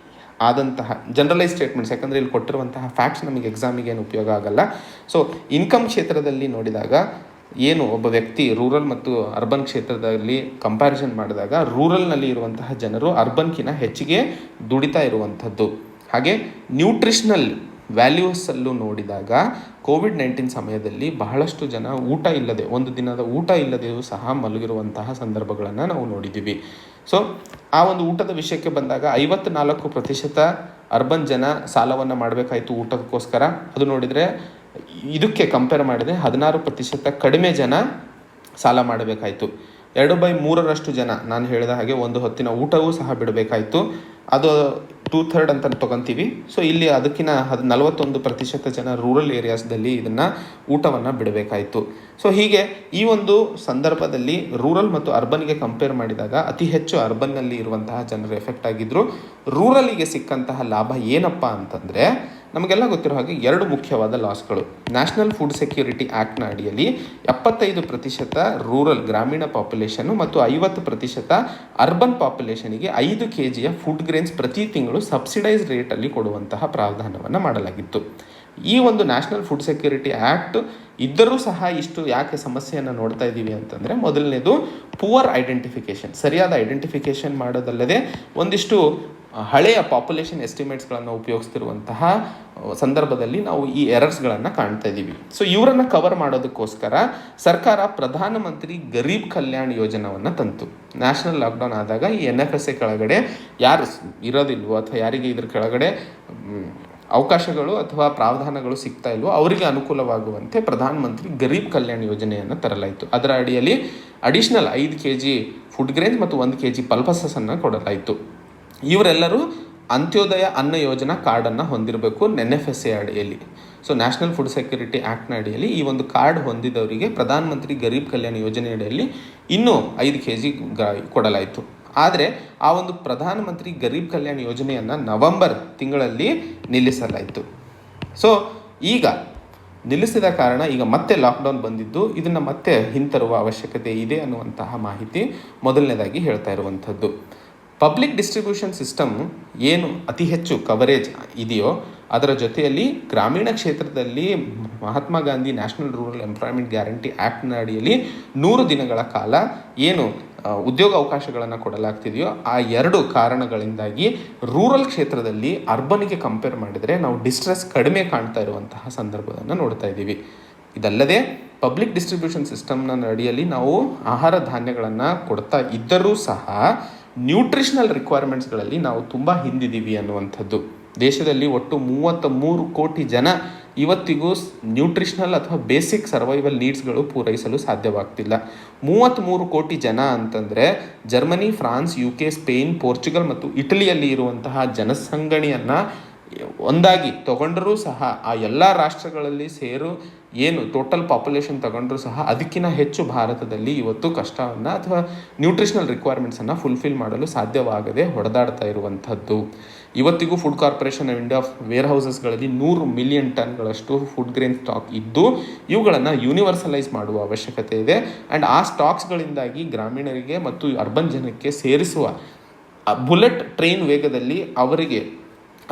ಆದಂತಹ ಜನರಲೈಸ್ ಸ್ಟೇಟ್ಮೆಂಟ್ಸ್, ಯಾಕಂದರೆ ಇಲ್ಲಿ ಕೊಟ್ಟಿರುವಂತಹ ಫ್ಯಾಕ್ಟ್ಸ್ ನಮಗೆ ಎಕ್ಸಾಮಿಗೆ ಏನು ಉಪಯೋಗ ಆಗಲ್ಲ. ಸೊ ಇನ್ಕಮ್ ಕ್ಷೇತ್ರದಲ್ಲಿ ನೋಡಿದಾಗ ಏನು ಒಬ್ಬ ವ್ಯಕ್ತಿ ರೂರಲ್ ಮತ್ತು ಅರ್ಬನ್ ಕ್ಷೇತ್ರದಲ್ಲಿ ಕಂಪ್ಯಾರಿಸನ್ ಮಾಡಿದಾಗ ರೂರಲ್ನಲ್ಲಿ ಇರುವಂತಹ ಜನರು ಅರ್ಬನ್ಕಿಂತ ಹೆಚ್ಚಿಗೆ ದುಡಿತಾ ಇರುವಂಥದ್ದು. ಹಾಗೆ ನ್ಯೂಟ್ರಿಷನಲ್ ವ್ಯಾಲ್ಯೂಸಲ್ಲೂ ನೋಡಿದಾಗ ಕೋವಿಡ್-19 ಸಮಯದಲ್ಲಿ ಬಹಳಷ್ಟು ಜನ ಊಟ ಇಲ್ಲದೆ, ಒಂದು ದಿನದ ಊಟ ಇಲ್ಲದೆಯೂ ಸಹ ಮಲಗಿರುವಂತಹ ಸಂದರ್ಭಗಳನ್ನು ನಾವು ನೋಡಿದ್ದೀವಿ. ಸೊ ಆ ಒಂದು ಊಟದ ವಿಷಯಕ್ಕೆ ಬಂದಾಗ 54% ಅರ್ಬನ್ ಜನ ಸಾಲವನ್ನು ಮಾಡಬೇಕಾಯಿತು ಊಟಕ್ಕೋಸ್ಕರ. ಅದು ನೋಡಿದರೆ ಇದಕ್ಕೆ ಕಂಪೇರ್ ಮಾಡಿದರೆ 16% ಕಡಿಮೆ ಜನ ಸಾಲ ಮಾಡಬೇಕಾಯಿತು. 2/3 ಜನ, ನಾನು ಹೇಳಿದ ಹಾಗೆ ಒಂದು ಹೊತ್ತಿನ ಊಟವೂ ಸಹ ಬಿಡಬೇಕಾಯಿತು. ಅದು 2/3 ಅಂತ ತೊಗೊತೀವಿ. ಸೊ ಇಲ್ಲಿ ಅದಕ್ಕಿಂತ 41% ಜನ ರೂರಲ್ ಏರಿಯಾಸ್ದಲ್ಲಿ ಇದನ್ನು ಊಟವನ್ನು ಬಿಡಬೇಕಾಯಿತು. ಸೊ ಹೀಗೆ ಈ ಒಂದು ಸಂದರ್ಭದಲ್ಲಿ ರೂರಲ್ ಮತ್ತು ಅರ್ಬನ್ಗೆ ಕಂಪೇರ್ ಮಾಡಿದಾಗ ಅತಿ ಹೆಚ್ಚು ಅರ್ಬನ್ನಲ್ಲಿ ಇರುವಂತಹ ಜನರು ಎಫೆಕ್ಟ್ ಆಗಿದ್ದರು. ರೂರಲಿಗೆ ಸಿಕ್ಕಂತಹ ಲಾಭ ಏನಪ್ಪ ಅಂತಂದರೆ, ನಮಗೆಲ್ಲ ಗೊತ್ತಿರೋ ಹಾಗೆ 2 ಮುಖ್ಯವಾದ ಲಾಸ್ಗಳು. ನ್ಯಾಷನಲ್ ಫುಡ್ ಸೆಕ್ಯೂರಿಟಿ ಆ್ಯಕ್ಟ್ನ ಅಡಿಯಲ್ಲಿ 75% ರೂರಲ್ ಗ್ರಾಮೀಣ ಪಾಪ್ಯುಲೇಷನ್ನು ಮತ್ತು 50% ಅರ್ಬನ್ ಪಾಪ್ಯುಲೇಷನಿಗೆ 5 kg ಫುಡ್ ಗ್ರೇನ್ಸ್ ಪ್ರತಿ ತಿಂಗಳು ಸಬ್ಸಿಡೈಸ್ ರೇಟಲ್ಲಿ ಕೊಡುವಂತಹ ಪ್ರಾವಧಾನವನ್ನು ಮಾಡಲಾಗಿತ್ತು. ಈ ಒಂದು ನ್ಯಾಷನಲ್ ಫುಡ್ ಸೆಕ್ಯೂರಿಟಿ ಆ್ಯಕ್ಟ್ ಇದ್ದರೂ ಸಹ ಇಷ್ಟು ಯಾಕೆ ಸಮಸ್ಯೆಯನ್ನು ನೋಡ್ತಾ ಇದ್ದೀವಿ ಅಂತಂದರೆ, ಮೊದಲನೇದು ಪುವರ್ ಐಡೆಂಟಿಫಿಕೇಷನ್, ಸರಿಯಾದ ಐಡೆಂಟಿಫಿಕೇಷನ್ ಮಾಡೋದಲ್ಲದೆ ಒಂದಿಷ್ಟು ಹಳೆಯ ಪಾಪ್ಯುಲೇಷನ್ ಎಸ್ಟಿಮೇಟ್ಸ್ಗಳನ್ನು ಉಪಯೋಗಿಸ್ತಿರುವಂತಹ ಸಂದರ್ಭದಲ್ಲಿ ನಾವು ಈ ಎರರ್ಸ್ಗಳನ್ನು ಕಾಣ್ತಾ ಇದ್ದೀವಿ. ಸೊ ಇವರನ್ನು ಕವರ್ ಮಾಡೋದಕ್ಕೋಸ್ಕರ ಸರ್ಕಾರ ಪ್ರಧಾನಮಂತ್ರಿ ಗರೀಬ್ ಕಲ್ಯಾಣ್ ಯೋಜನೆಯನ್ನು ತಂತು. ನ್ಯಾಷನಲ್ ಲಾಕ್ಡೌನ್ ಆದಾಗ ಈ NFSA ಕೆಳಗಡೆ ಯಾರು ಇರೋದಿಲ್ವೋ ಅಥವಾ ಯಾರಿಗೆ ಇದ್ರ ಕೆಳಗಡೆ ಅವಕಾಶಗಳು ಅಥವಾ ಪ್ರಾವಧಾನಗಳು ಸಿಗ್ತಾ ಇಲ್ವೋ ಅವರಿಗೆ ಅನುಕೂಲವಾಗುವಂತೆ ಪ್ರಧಾನಮಂತ್ರಿ ಗರೀಬ್ ಕಲ್ಯಾಣ್ ಯೋಜನೆಯನ್ನು ತರಲಾಯಿತು. ಅದರ ಅಡಿಯಲ್ಲಿ ಅಡಿಷ್ನಲ್ 5 kg ಫುಡ್ ಗ್ರೇನ್ಸ್ ಮತ್ತು 1 kg ಪಲ್ಪಸಸನ್ನು ಕೊಡಲಾಯಿತು. ಇವರೆಲ್ಲರೂ ಅಂತ್ಯೋದಯ ಅನ್ನ ಯೋಜನಾ ಕಾರ್ಡನ್ನು ಹೊಂದಿರಬೇಕು NFSA ಅಡಿಯಲ್ಲಿ. ಸೊ ನ್ಯಾಷನಲ್ ಫುಡ್ ಸೆಕ್ಯೂರಿಟಿ ಆ್ಯಕ್ಟ್ನ ಅಡಿಯಲ್ಲಿ ಈ ಒಂದು ಕಾರ್ಡ್ ಹೊಂದಿದವರಿಗೆ ಪ್ರಧಾನಮಂತ್ರಿ ಗರೀಬ್ ಕಲ್ಯಾಣ್ ಯೋಜನೆ ಅಡಿಯಲ್ಲಿ ಇನ್ನೂ 5 kg ಕೊಡಲಾಯಿತು. ಆದರೆ ಆ ಒಂದು ಪ್ರಧಾನಮಂತ್ರಿ ಗರೀಬ್ ಕಲ್ಯಾಣ್ ಯೋಜನೆಯನ್ನು ನವೆಂಬರ್ ತಿಂಗಳಲ್ಲಿ ನಿಲ್ಲಿಸಲಾಯಿತು. ಸೊ ಈಗ ನಿಲ್ಲಿಸಿದ ಕಾರಣ ಈಗ ಮತ್ತೆ ಲಾಕ್ಡೌನ್ ಬಂದಿದ್ದು ಇದನ್ನು ಮತ್ತೆ ಹಿಂತರುವ ಅವಶ್ಯಕತೆ ಇದೆ ಅನ್ನುವಂತಹ ಮಾಹಿತಿ ಮೊದಲನೇದಾಗಿ ಹೇಳ್ತಾ ಇರುವಂಥದ್ದು. ಪಬ್ಲಿಕ್ ಡಿಸ್ಟ್ರಿಬ್ಯೂಷನ್ ಸಿಸ್ಟಮ್ ಏನು ಅತಿ ಹೆಚ್ಚು ಕವರೇಜ್ ಇದೆಯೋ ಅದರ ಜೊತೆಯಲ್ಲಿ ಗ್ರಾಮೀಣ ಕ್ಷೇತ್ರದಲ್ಲಿ Mahatma Gandhi national rural employment guarantee ಆ್ಯಕ್ಟ್ನ ಅಡಿಯಲ್ಲಿ 100 ದಿನಗಳ ಕಾಲ ಏನು ಉದ್ಯೋಗ ಅವಕಾಶಗಳನ್ನು ಕೊಡಲಾಗ್ತಿದೆಯೋ ಆ 2 ಕಾರಣಗಳಿಂದಾಗಿ ರೂರಲ್ ಕ್ಷೇತ್ರದಲ್ಲಿ ಅರ್ಬನ್ಗೆ ಕಂಪೇರ್ ಮಾಡಿದರೆ ನಾವು ಡಿಸ್ಟ್ರೆಸ್ ಕಡಿಮೆ ಕಾಣ್ತಾ ಇರುವಂತಹ ಸಂದರ್ಭವನ್ನು ನೋಡ್ತಾ ಇದ್ದೀವಿ. ಇದಲ್ಲದೆ ಪಬ್ಲಿಕ್ ಡಿಸ್ಟ್ರಿಬ್ಯೂಷನ್ ಸಿಸ್ಟಮ್ನ ಅಡಿಯಲ್ಲಿ ನಾವು ಆಹಾರ ಧಾನ್ಯಗಳನ್ನು ಕೊಡ್ತಾ ಇದ್ದರೂ ಸಹ ನ್ಯೂಟ್ರಿಷನಲ್ ರಿಕ್ವೈರ್ಮೆಂಟ್ಸ್ಗಳಲ್ಲಿ ನಾವು ತುಂಬ ಹಿಂದಿದ್ದೀವಿ ಅನ್ನುವಂಥದ್ದು. ದೇಶದಲ್ಲಿ ಒಟ್ಟು 33 ಕೋಟಿ ಜನ ಇವತ್ತಿಗೂ ನ್ಯೂಟ್ರಿಷನಲ್ ಅಥವಾ ಬೇಸಿಕ್ ಸರ್ವೈವಲ್ ನೀಡ್ಸ್ಗಳು ಪೂರೈಸಲು ಸಾಧ್ಯವಾಗ್ತಿಲ್ಲ. 33 ಕೋಟಿ ಜನ ಅಂತಂದರೆ Germany, France, UK, Spain, Portugal ಮತ್ತು ಇಟಲಿಯಲ್ಲಿ ಇರುವಂತಹ ಜನಸಂಗಣಿಯನ್ನು ಒಂದಾಗಿ ತಗೊಂಡರೂ ಸಹ ಆ ಎಲ್ಲ ರಾಷ್ಟ್ರಗಳಲ್ಲಿ ಏನು ಟೋಟಲ್ ಪಾಪ್ಯುಲೇಷನ್ ತಗೊಂಡ್ರೂ ಸಹ ಅದಕ್ಕಿಂತ ಹೆಚ್ಚು ಭಾರತದಲ್ಲಿ ಇವತ್ತು ಕಷ್ಟವನ್ನು ಅಥವಾ ನ್ಯೂಟ್ರಿಷನಲ್ ರಿಕ್ವೈರ್ಮೆಂಟ್ಸನ್ನು ಫುಲ್ಫಿಲ್ ಮಾಡಲು ಸಾಧ್ಯವಾಗದೆ ಹೊಡೆದಾಡ್ತಾ ಇರುವಂಥದ್ದು. ಇವತ್ತಿಗೂ food corporation of India ware ಹೌಸಸ್ಗಳಲ್ಲಿ 100 ಮಿಲಿಯನ್ ಟನ್ಗಳಷ್ಟು ಫುಡ್ ಗ್ರೇನ್ ಸ್ಟಾಕ್ ಇದ್ದು ಇವುಗಳನ್ನು ಯೂನಿವರ್ಸಲೈಸ್ ಮಾಡುವ ಅವಶ್ಯಕತೆ ಇದೆ. ಆ್ಯಂಡ್ ಆ ಸ್ಟಾಕ್ಸ್ಗಳಿಂದಾಗಿ ಗ್ರಾಮೀಣರಿಗೆ ಮತ್ತು ಅರ್ಬನ್ ಜನಕ್ಕೆ ಸೇರಿಸುವ ಬುಲೆಟ್ ಟ್ರೈನ್ ವೇಗದಲ್ಲಿ ಅವರಿಗೆ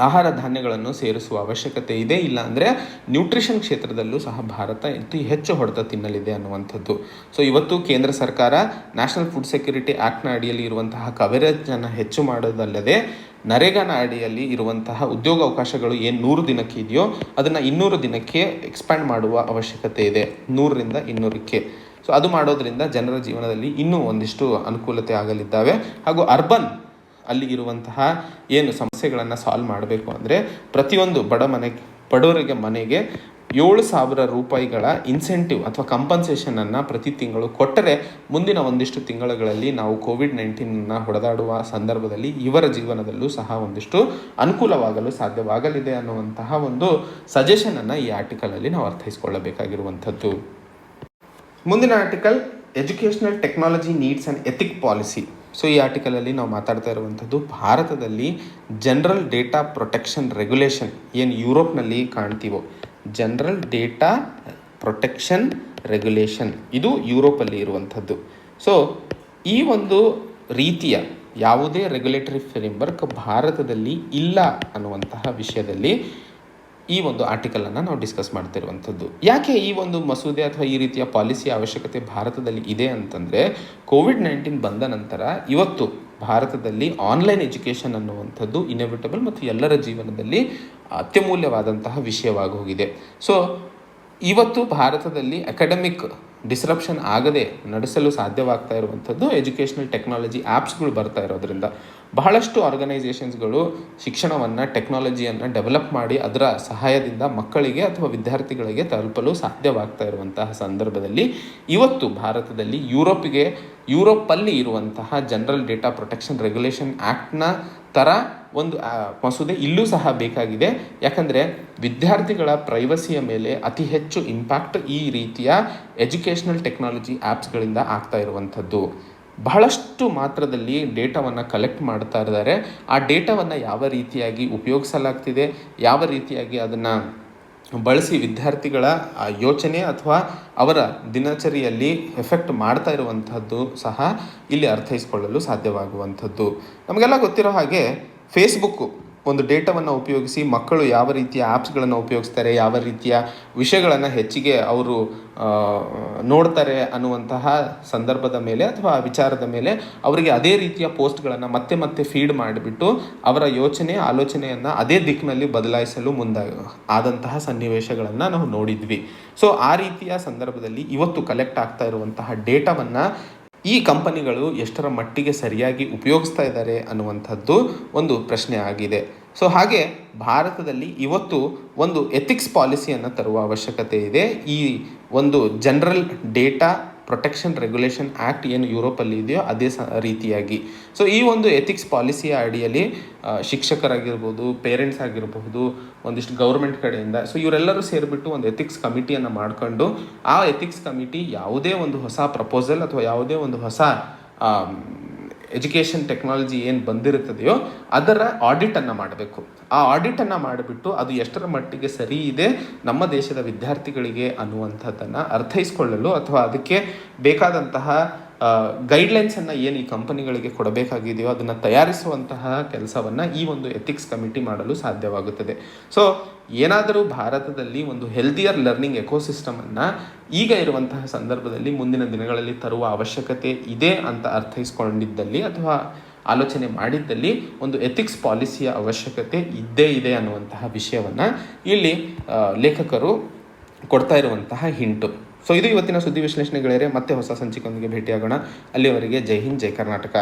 ಆಹಾರ ಧಾನ್ಯಗಳನ್ನು ಸೇರಿಸುವ ಅವಶ್ಯಕತೆ ಇದೆ. ಇಲ್ಲ ಅಂದರೆ ನ್ಯೂಟ್ರಿಷನ್ ಕ್ಷೇತ್ರದಲ್ಲೂ ಸಹ ಭಾರತ ಹೆಚ್ಚು ಹೊಡೆತ ತಿನ್ನಲಿದೆ ಅನ್ನುವಂಥದ್ದು. ಸೊ ಇವತ್ತು ಕೇಂದ್ರ ಸರ್ಕಾರ ನ್ಯಾಷನಲ್ ಫುಡ್ ಸೆಕ್ಯೂರಿಟಿ ಆ್ಯಕ್ಟ್ನ ಅಡಿಯಲ್ಲಿ ಇರುವಂತಹ ಕವರೇಜನ್ನು ಹೆಚ್ಚು ಮಾಡೋದಲ್ಲದೆ ನರೇಗಾನ ಅಡಿಯಲ್ಲಿ ಇರುವಂತಹ ಉದ್ಯೋಗ ಅವಕಾಶಗಳು ಏನು 100 ದಿನಕ್ಕೆ ಇದೆಯೋ ಅದನ್ನು 200 ದಿನಕ್ಕೆ ಎಕ್ಸ್ಪ್ಯಾಂಡ್ ಮಾಡುವ ಅವಶ್ಯಕತೆ ಇದೆ, 100ರಿಂದ 200ಕ್ಕೆ. ಸೊ ಅದು ಮಾಡೋದ್ರಿಂದ ಜನರ ಜೀವನದಲ್ಲಿ ಇನ್ನೂ ಒಂದಿಷ್ಟು ಅನುಕೂಲತೆ ಆಗಲಿದ್ದಾವೆ. ಹಾಗೂ ಅರ್ಬನ್ ಅಲ್ಲಿ ಇರುವಂತಹ ಏನು ಸಮಸ್ಯೆಗಳನ್ನು ಸಾಲ್ವ್ ಮಾಡಬೇಕು ಅಂದರೆ ಪ್ರತಿಯೊಂದು ಬಡವರಿಗೆ ಮನೆಗೆ 7,000 ರೂಪಾಯಿಗಳ ಇನ್ಸೆಂಟಿವ್ ಅಥವಾ ಕಂಪನ್ಸೇಷನನ್ನು ಪ್ರತಿ ತಿಂಗಳು ಕೊಟ್ಟರೆ ಮುಂದಿನ ಒಂದಿಷ್ಟು ತಿಂಗಳುಗಳಲ್ಲಿ ನಾವು ಕೋವಿಡ್-19 ಹೊಡೆದಾಡುವ ಸಂದರ್ಭದಲ್ಲಿ ಇವರ ಜೀವನದಲ್ಲೂ ಸಹ ಒಂದಿಷ್ಟು ಅನುಕೂಲವಾಗಲು ಸಾಧ್ಯವಾಗಲಿದೆ ಅನ್ನುವಂತಹ ಒಂದು ಸಜೆಷನನ್ನು ಈ ಆರ್ಟಿಕಲಲ್ಲಿ ನಾವು ಅರ್ಥೈಸಿಕೊಳ್ಳಬೇಕಾಗಿರುವಂಥದ್ದು. ಮುಂದಿನ article educational technology needs and ethic policy. So ಈ ಆರ್ಟಿಕಲಲ್ಲಿ ನಾವು ಮಾತಾಡ್ತಾ ಇರುವಂಥದ್ದು ಭಾರತದಲ್ಲಿ ಜನರಲ್ ಡೇಟಾ ಪ್ರೊಟೆಕ್ಷನ್ ರೆಗ್ಯುಲೇಷನ್ ಏನು ಯುರೋಪ್ನಲ್ಲಿ ಕಾಣ್ತೀವೋ, ಜನರಲ್ ಡೇಟಾ ಪ್ರೊಟೆಕ್ಷನ್ ರೆಗ್ಯುಲೇಷನ್ ಇದು ಯುರೋಪಲ್ಲಿ ಇರುವಂಥದ್ದು. ಸೊ ಈ ಒಂದು ರೀತಿಯ ಯಾವುದೇ ರೆಗ್ಯುಲೇಟರಿ ಫ್ರೇಮ್ವರ್ಕ್ ಭಾರತದಲ್ಲಿ ಇಲ್ಲ ಅನ್ನುವಂತಹ ವಿಷಯದಲ್ಲಿ ಈ ಒಂದು ಆರ್ಟಿಕಲನ್ನು ನಾವು ಡಿಸ್ಕಸ್ ಮಾಡ್ತಿರುವಂಥದ್ದು. ಯಾಕೆ ಈ ಒಂದು ಮಸೂದೆ ಅಥವಾ ಈ ರೀತಿಯ ಪಾಲಿಸಿಯ ಅವಶ್ಯಕತೆ ಭಾರತದಲ್ಲಿ ಇದೆ ಅಂತಂದರೆ ಕೋವಿಡ್-19 ಬಂದ ನಂತರ ಇವತ್ತು ಭಾರತದಲ್ಲಿ ಆನ್ಲೈನ್ ಎಜುಕೇಷನ್ ಅನ್ನುವಂಥದ್ದು ಇನ್ಎವಿಟಬಲ್ ಮತ್ತು ಎಲ್ಲರ ಜೀವನದಲ್ಲಿ ಅತ್ಯಮೂಲ್ಯವಾದಂತಹ ವಿಷಯವಾಗಿ ಹೋಗಿದೆ. ಸೊ ಇವತ್ತು ಭಾರತದಲ್ಲಿ ಅಕಾಡೆಮಿಕ್ ಡಿಸ್ರಪ್ಷನ್ ಆಗದೆ ನಡೆಸಲು ಸಾಧ್ಯವಾಗ್ತಾ ಇರುವಂಥದ್ದು ಎಜುಕೇಷನಲ್ ಟೆಕ್ನಾಲಜಿ ಆ್ಯಪ್ಸ್ಗಳು ಬರ್ತಾ ಇರೋದ್ರಿಂದ. ಬಹಳಷ್ಟು ಆರ್ಗನೈಸೇಷನ್ಸ್ಗಳು ಶಿಕ್ಷಣವನ್ನು ಟೆಕ್ನಾಲಜಿಯನ್ನು ಡೆವಲಪ್ ಮಾಡಿ ಅದರ ಸಹಾಯದಿಂದ ಮಕ್ಕಳಿಗೆ ಅಥವಾ ವಿದ್ಯಾರ್ಥಿಗಳಿಗೆ ತಲುಪಲು ಸಾಧ್ಯವಾಗ್ತಾ ಇರುವಂತಹ ಸಂದರ್ಭದಲ್ಲಿ ಇವತ್ತು ಭಾರತದಲ್ಲಿ ಯುರೋಪಲ್ಲಿ ಇರುವಂತಹ ಜನರಲ್ ಡೇಟಾ ಪ್ರೊಟೆಕ್ಷನ್ ರೆಗ್ಯುಲೇಷನ್ ಆ್ಯಕ್ಟ್ನ ಥರ ಒಂದು ಮಸೂದೆ ಇಲ್ಲೂ ಸಹ ಬೇಕಾಗಿದೆ. ಯಾಕಂದರೆ ವಿದ್ಯಾರ್ಥಿಗಳ ಪ್ರೈವಸಿಯ ಮೇಲೆ ಅತಿ ಹೆಚ್ಚು ಇಂಪ್ಯಾಕ್ಟ್ ಈ ರೀತಿಯ ಎಜುಕೇಷನಲ್ ಟೆಕ್ನಾಲಜಿ ಆ್ಯಪ್ಸ್ಗಳಿಂದ ಆಗ್ತಾ ಇರುವಂಥದ್ದು. ಬಹಳಷ್ಟು ಮಾತ್ರದಲ್ಲಿ ಡೇಟಾವನ್ನು ಕಲೆಕ್ಟ್ ಮಾಡ್ತಾ ಇದ್ದಾರೆ. ಆ ಡೇಟಾವನ್ನು ಯಾವ ರೀತಿಯಾಗಿ ಉಪಯೋಗಿಸಲಾಗ್ತಿದೆ, ಯಾವ ರೀತಿಯಾಗಿ ಅದನ್ನು ಬಳಸಿ ವಿದ್ಯಾರ್ಥಿಗಳ ಯೋಚನೆ ಅಥವಾ ಅವರ ದಿನಚರಿಯಲ್ಲಿ ಎಫೆಕ್ಟ್ ಮಾಡ್ತಾ ಇರುವಂಥದ್ದು ಸಹ ಇಲ್ಲಿ ಅರ್ಥೈಸಿಕೊಳ್ಳಲು ಸಾಧ್ಯವಾಗುವಂಥದ್ದು. ನಮಗೆಲ್ಲ ಗೊತ್ತಿರೋ ಹಾಗೆ ಫೇಸ್ಬುಕ್ಕು ಒಂದು ಡೇಟಾವನ್ನು ಉಪಯೋಗಿಸಿ ಮಕ್ಕಳು ಯಾವ ರೀತಿಯ ಆ್ಯಪ್ಸ್ಗಳನ್ನು ಉಪಯೋಗಿಸ್ತಾರೆ, ಯಾವ ರೀತಿಯ ವಿಷಯಗಳನ್ನು ಹೆಚ್ಚಿಗೆ ಅವರು ನೋಡ್ತಾರೆ ಅನ್ನುವಂತಹ ಸಂದರ್ಭದ ಮೇಲೆ ಅಥವಾ ವಿಚಾರದ ಮೇಲೆ ಅವರಿಗೆ ಅದೇ ರೀತಿಯ ಪೋಸ್ಟ್ಗಳನ್ನು ಮತ್ತೆ ಫೀಡ್ ಮಾಡಿಬಿಟ್ಟು ಅವರ ಆಲೋಚನೆಯನ್ನು ಅದೇ ದಿಕ್ಕಿನಲ್ಲಿ ಬದಲಾಯಿಸಲು ಆದಂತಹ ಸನ್ನಿವೇಶಗಳನ್ನು ನಾವು ನೋಡಿದ್ವಿ. ಸೊ ಆ ರೀತಿಯ ಸಂದರ್ಭದಲ್ಲಿ ಇವತ್ತು ಕಲೆಕ್ಟ್ ಆಗ್ತಾ ಇರುವಂತಹ ಡೇಟಾವನ್ನು ಈ ಕಂಪನಿಗಳು ಎಷ್ಟರ ಮಟ್ಟಿಗೆ ಸರಿಯಾಗಿ ಉಪಯೋಗಿಸ್ತಾ ಇದ್ದಾರೆ ಅನ್ನುವಂಥದ್ದು ಒಂದು ಪ್ರಶ್ನೆ ಆಗಿದೆ. ಸೊ ಹಾಗೆ ಭಾರತದಲ್ಲಿ ಇವತ್ತು ಒಂದು ಎಥಿಕ್ಸ್ ಪಾಲಿಸಿಯನ್ನು ತರುವ ಅವಶ್ಯಕತೆ ಇದೆ. ಈ ಒಂದು general data protection regulation act ಏನು ಯುರೋಪಲ್ಲಿ ಇದೆಯೋ ಅದೇ ರೀತಿಯಾಗಿ. ಸೊ ಈ ಒಂದು ಎಥಿಕ್ಸ್ ಪಾಲಿಸಿಯ ಅಡಿಯಲ್ಲಿ ಶಿಕ್ಷಕರಾಗಿರ್ಬೋದು, ಪೇರೆಂಟ್ಸ್ ಆಗಿರಬಹುದು, ಒಂದಿಷ್ಟು ಗೌರ್ಮೆಂಟ್ ಕಡೆಯಿಂದ ಸೊ ಇವರೆಲ್ಲರೂ ಸೇರಿಬಿಟ್ಟು ಒಂದು ಎಥಿಕ್ಸ್ ಕಮಿಟಿಯನ್ನು ಮಾಡಿಕೊಂಡು ಆ ಎಥಿಕ್ಸ್ ಕಮಿಟಿ ಯಾವುದೇ ಒಂದು ಹೊಸ ಪ್ರಪೋಸಲ್ ಅಥವಾ ಯಾವುದೇ ಒಂದು ಹೊಸ ಎಜುಕೇಷನ್ ಟೆಕ್ನಾಲಜಿ ಏನು ಬಂದಿರುತ್ತದೆಯೋ ಅದರ ಆಡಿಟನ್ನು ಮಾಡಬೇಕು. ಆ ಆಡಿಟನ್ನು ಮಾಡಿಬಿಟ್ಟು ಅದು ಎಷ್ಟರ ಮಟ್ಟಿಗೆ ಸರಿ ಇದೆ ನಮ್ಮ ದೇಶದ ವಿದ್ಯಾರ್ಥಿಗಳಿಗೆ ಅನ್ನುವಂಥದ್ದನ್ನು ಅರ್ಥೈಸ್ಕೊಳ್ಳಲು ಅಥವಾ ಅದಕ್ಕೆ ಬೇಕಾದಂತಹ ಗೈಡ್ಲೈನ್ಸನ್ನು ಏನು ಈ ಕಂಪನಿಗಳಿಗೆ ಕೊಡಬೇಕಾಗಿದೆಯೋ ಅದನ್ನು ತಯಾರಿಸುವಂತಹ ಕೆಲಸವನ್ನು ಈ ಒಂದು ಎಥಿಕ್ಸ್ ಕಮಿಟಿ ಮಾಡಲು ಸಾಧ್ಯವಾಗುತ್ತದೆ. ಸೊ ಏನಾದರೂ ಭಾರತದಲ್ಲಿ ಒಂದು ಹೆಲ್ದಿಯರ್ ಲರ್ನಿಂಗ್ ಎಕೋಸಿಸ್ಟಮನ್ನು ಈಗ ಇರುವಂತಹ ಸಂದರ್ಭದಲ್ಲಿ ಮುಂದಿನ ದಿನಗಳಲ್ಲಿ ತರುವ ಅವಶ್ಯಕತೆ ಇದೆ ಅಂತ ಅರ್ಥೈಸ್ಕೊಂಡಿದ್ದಲ್ಲಿ ಅಥವಾ ಆಲೋಚನೆ ಮಾಡಿದ್ದಲ್ಲಿ ಒಂದು ಎಥಿಕ್ಸ್ ಪಾಲಿಸಿಯ ಅವಶ್ಯಕತೆ ಇದ್ದೇ ಇದೆ ಅನ್ನುವಂತಹ ವಿಷಯವನ್ನು ಇಲ್ಲಿ ಲೇಖಕರು ಕೊಡ್ತಾ ಇರುವಂತಹ ಹಿಂಟು. ಸೊ ಇದು ಇವತ್ತಿನ ಸುದ್ದಿ ವಿಶ್ಲೇಷಣೆಗಳೇ. ಮತ್ತೆ ಹೊಸ ಸಂಚಿಕೆಯೊಂದಿಗೆ ಭೇಟಿಯಾಗೋಣ. ಅಲ್ಲಿವರೆಗೆ ಜೈ ಹಿಂದ್, ಜೈ ಕರ್ನಾಟಕ.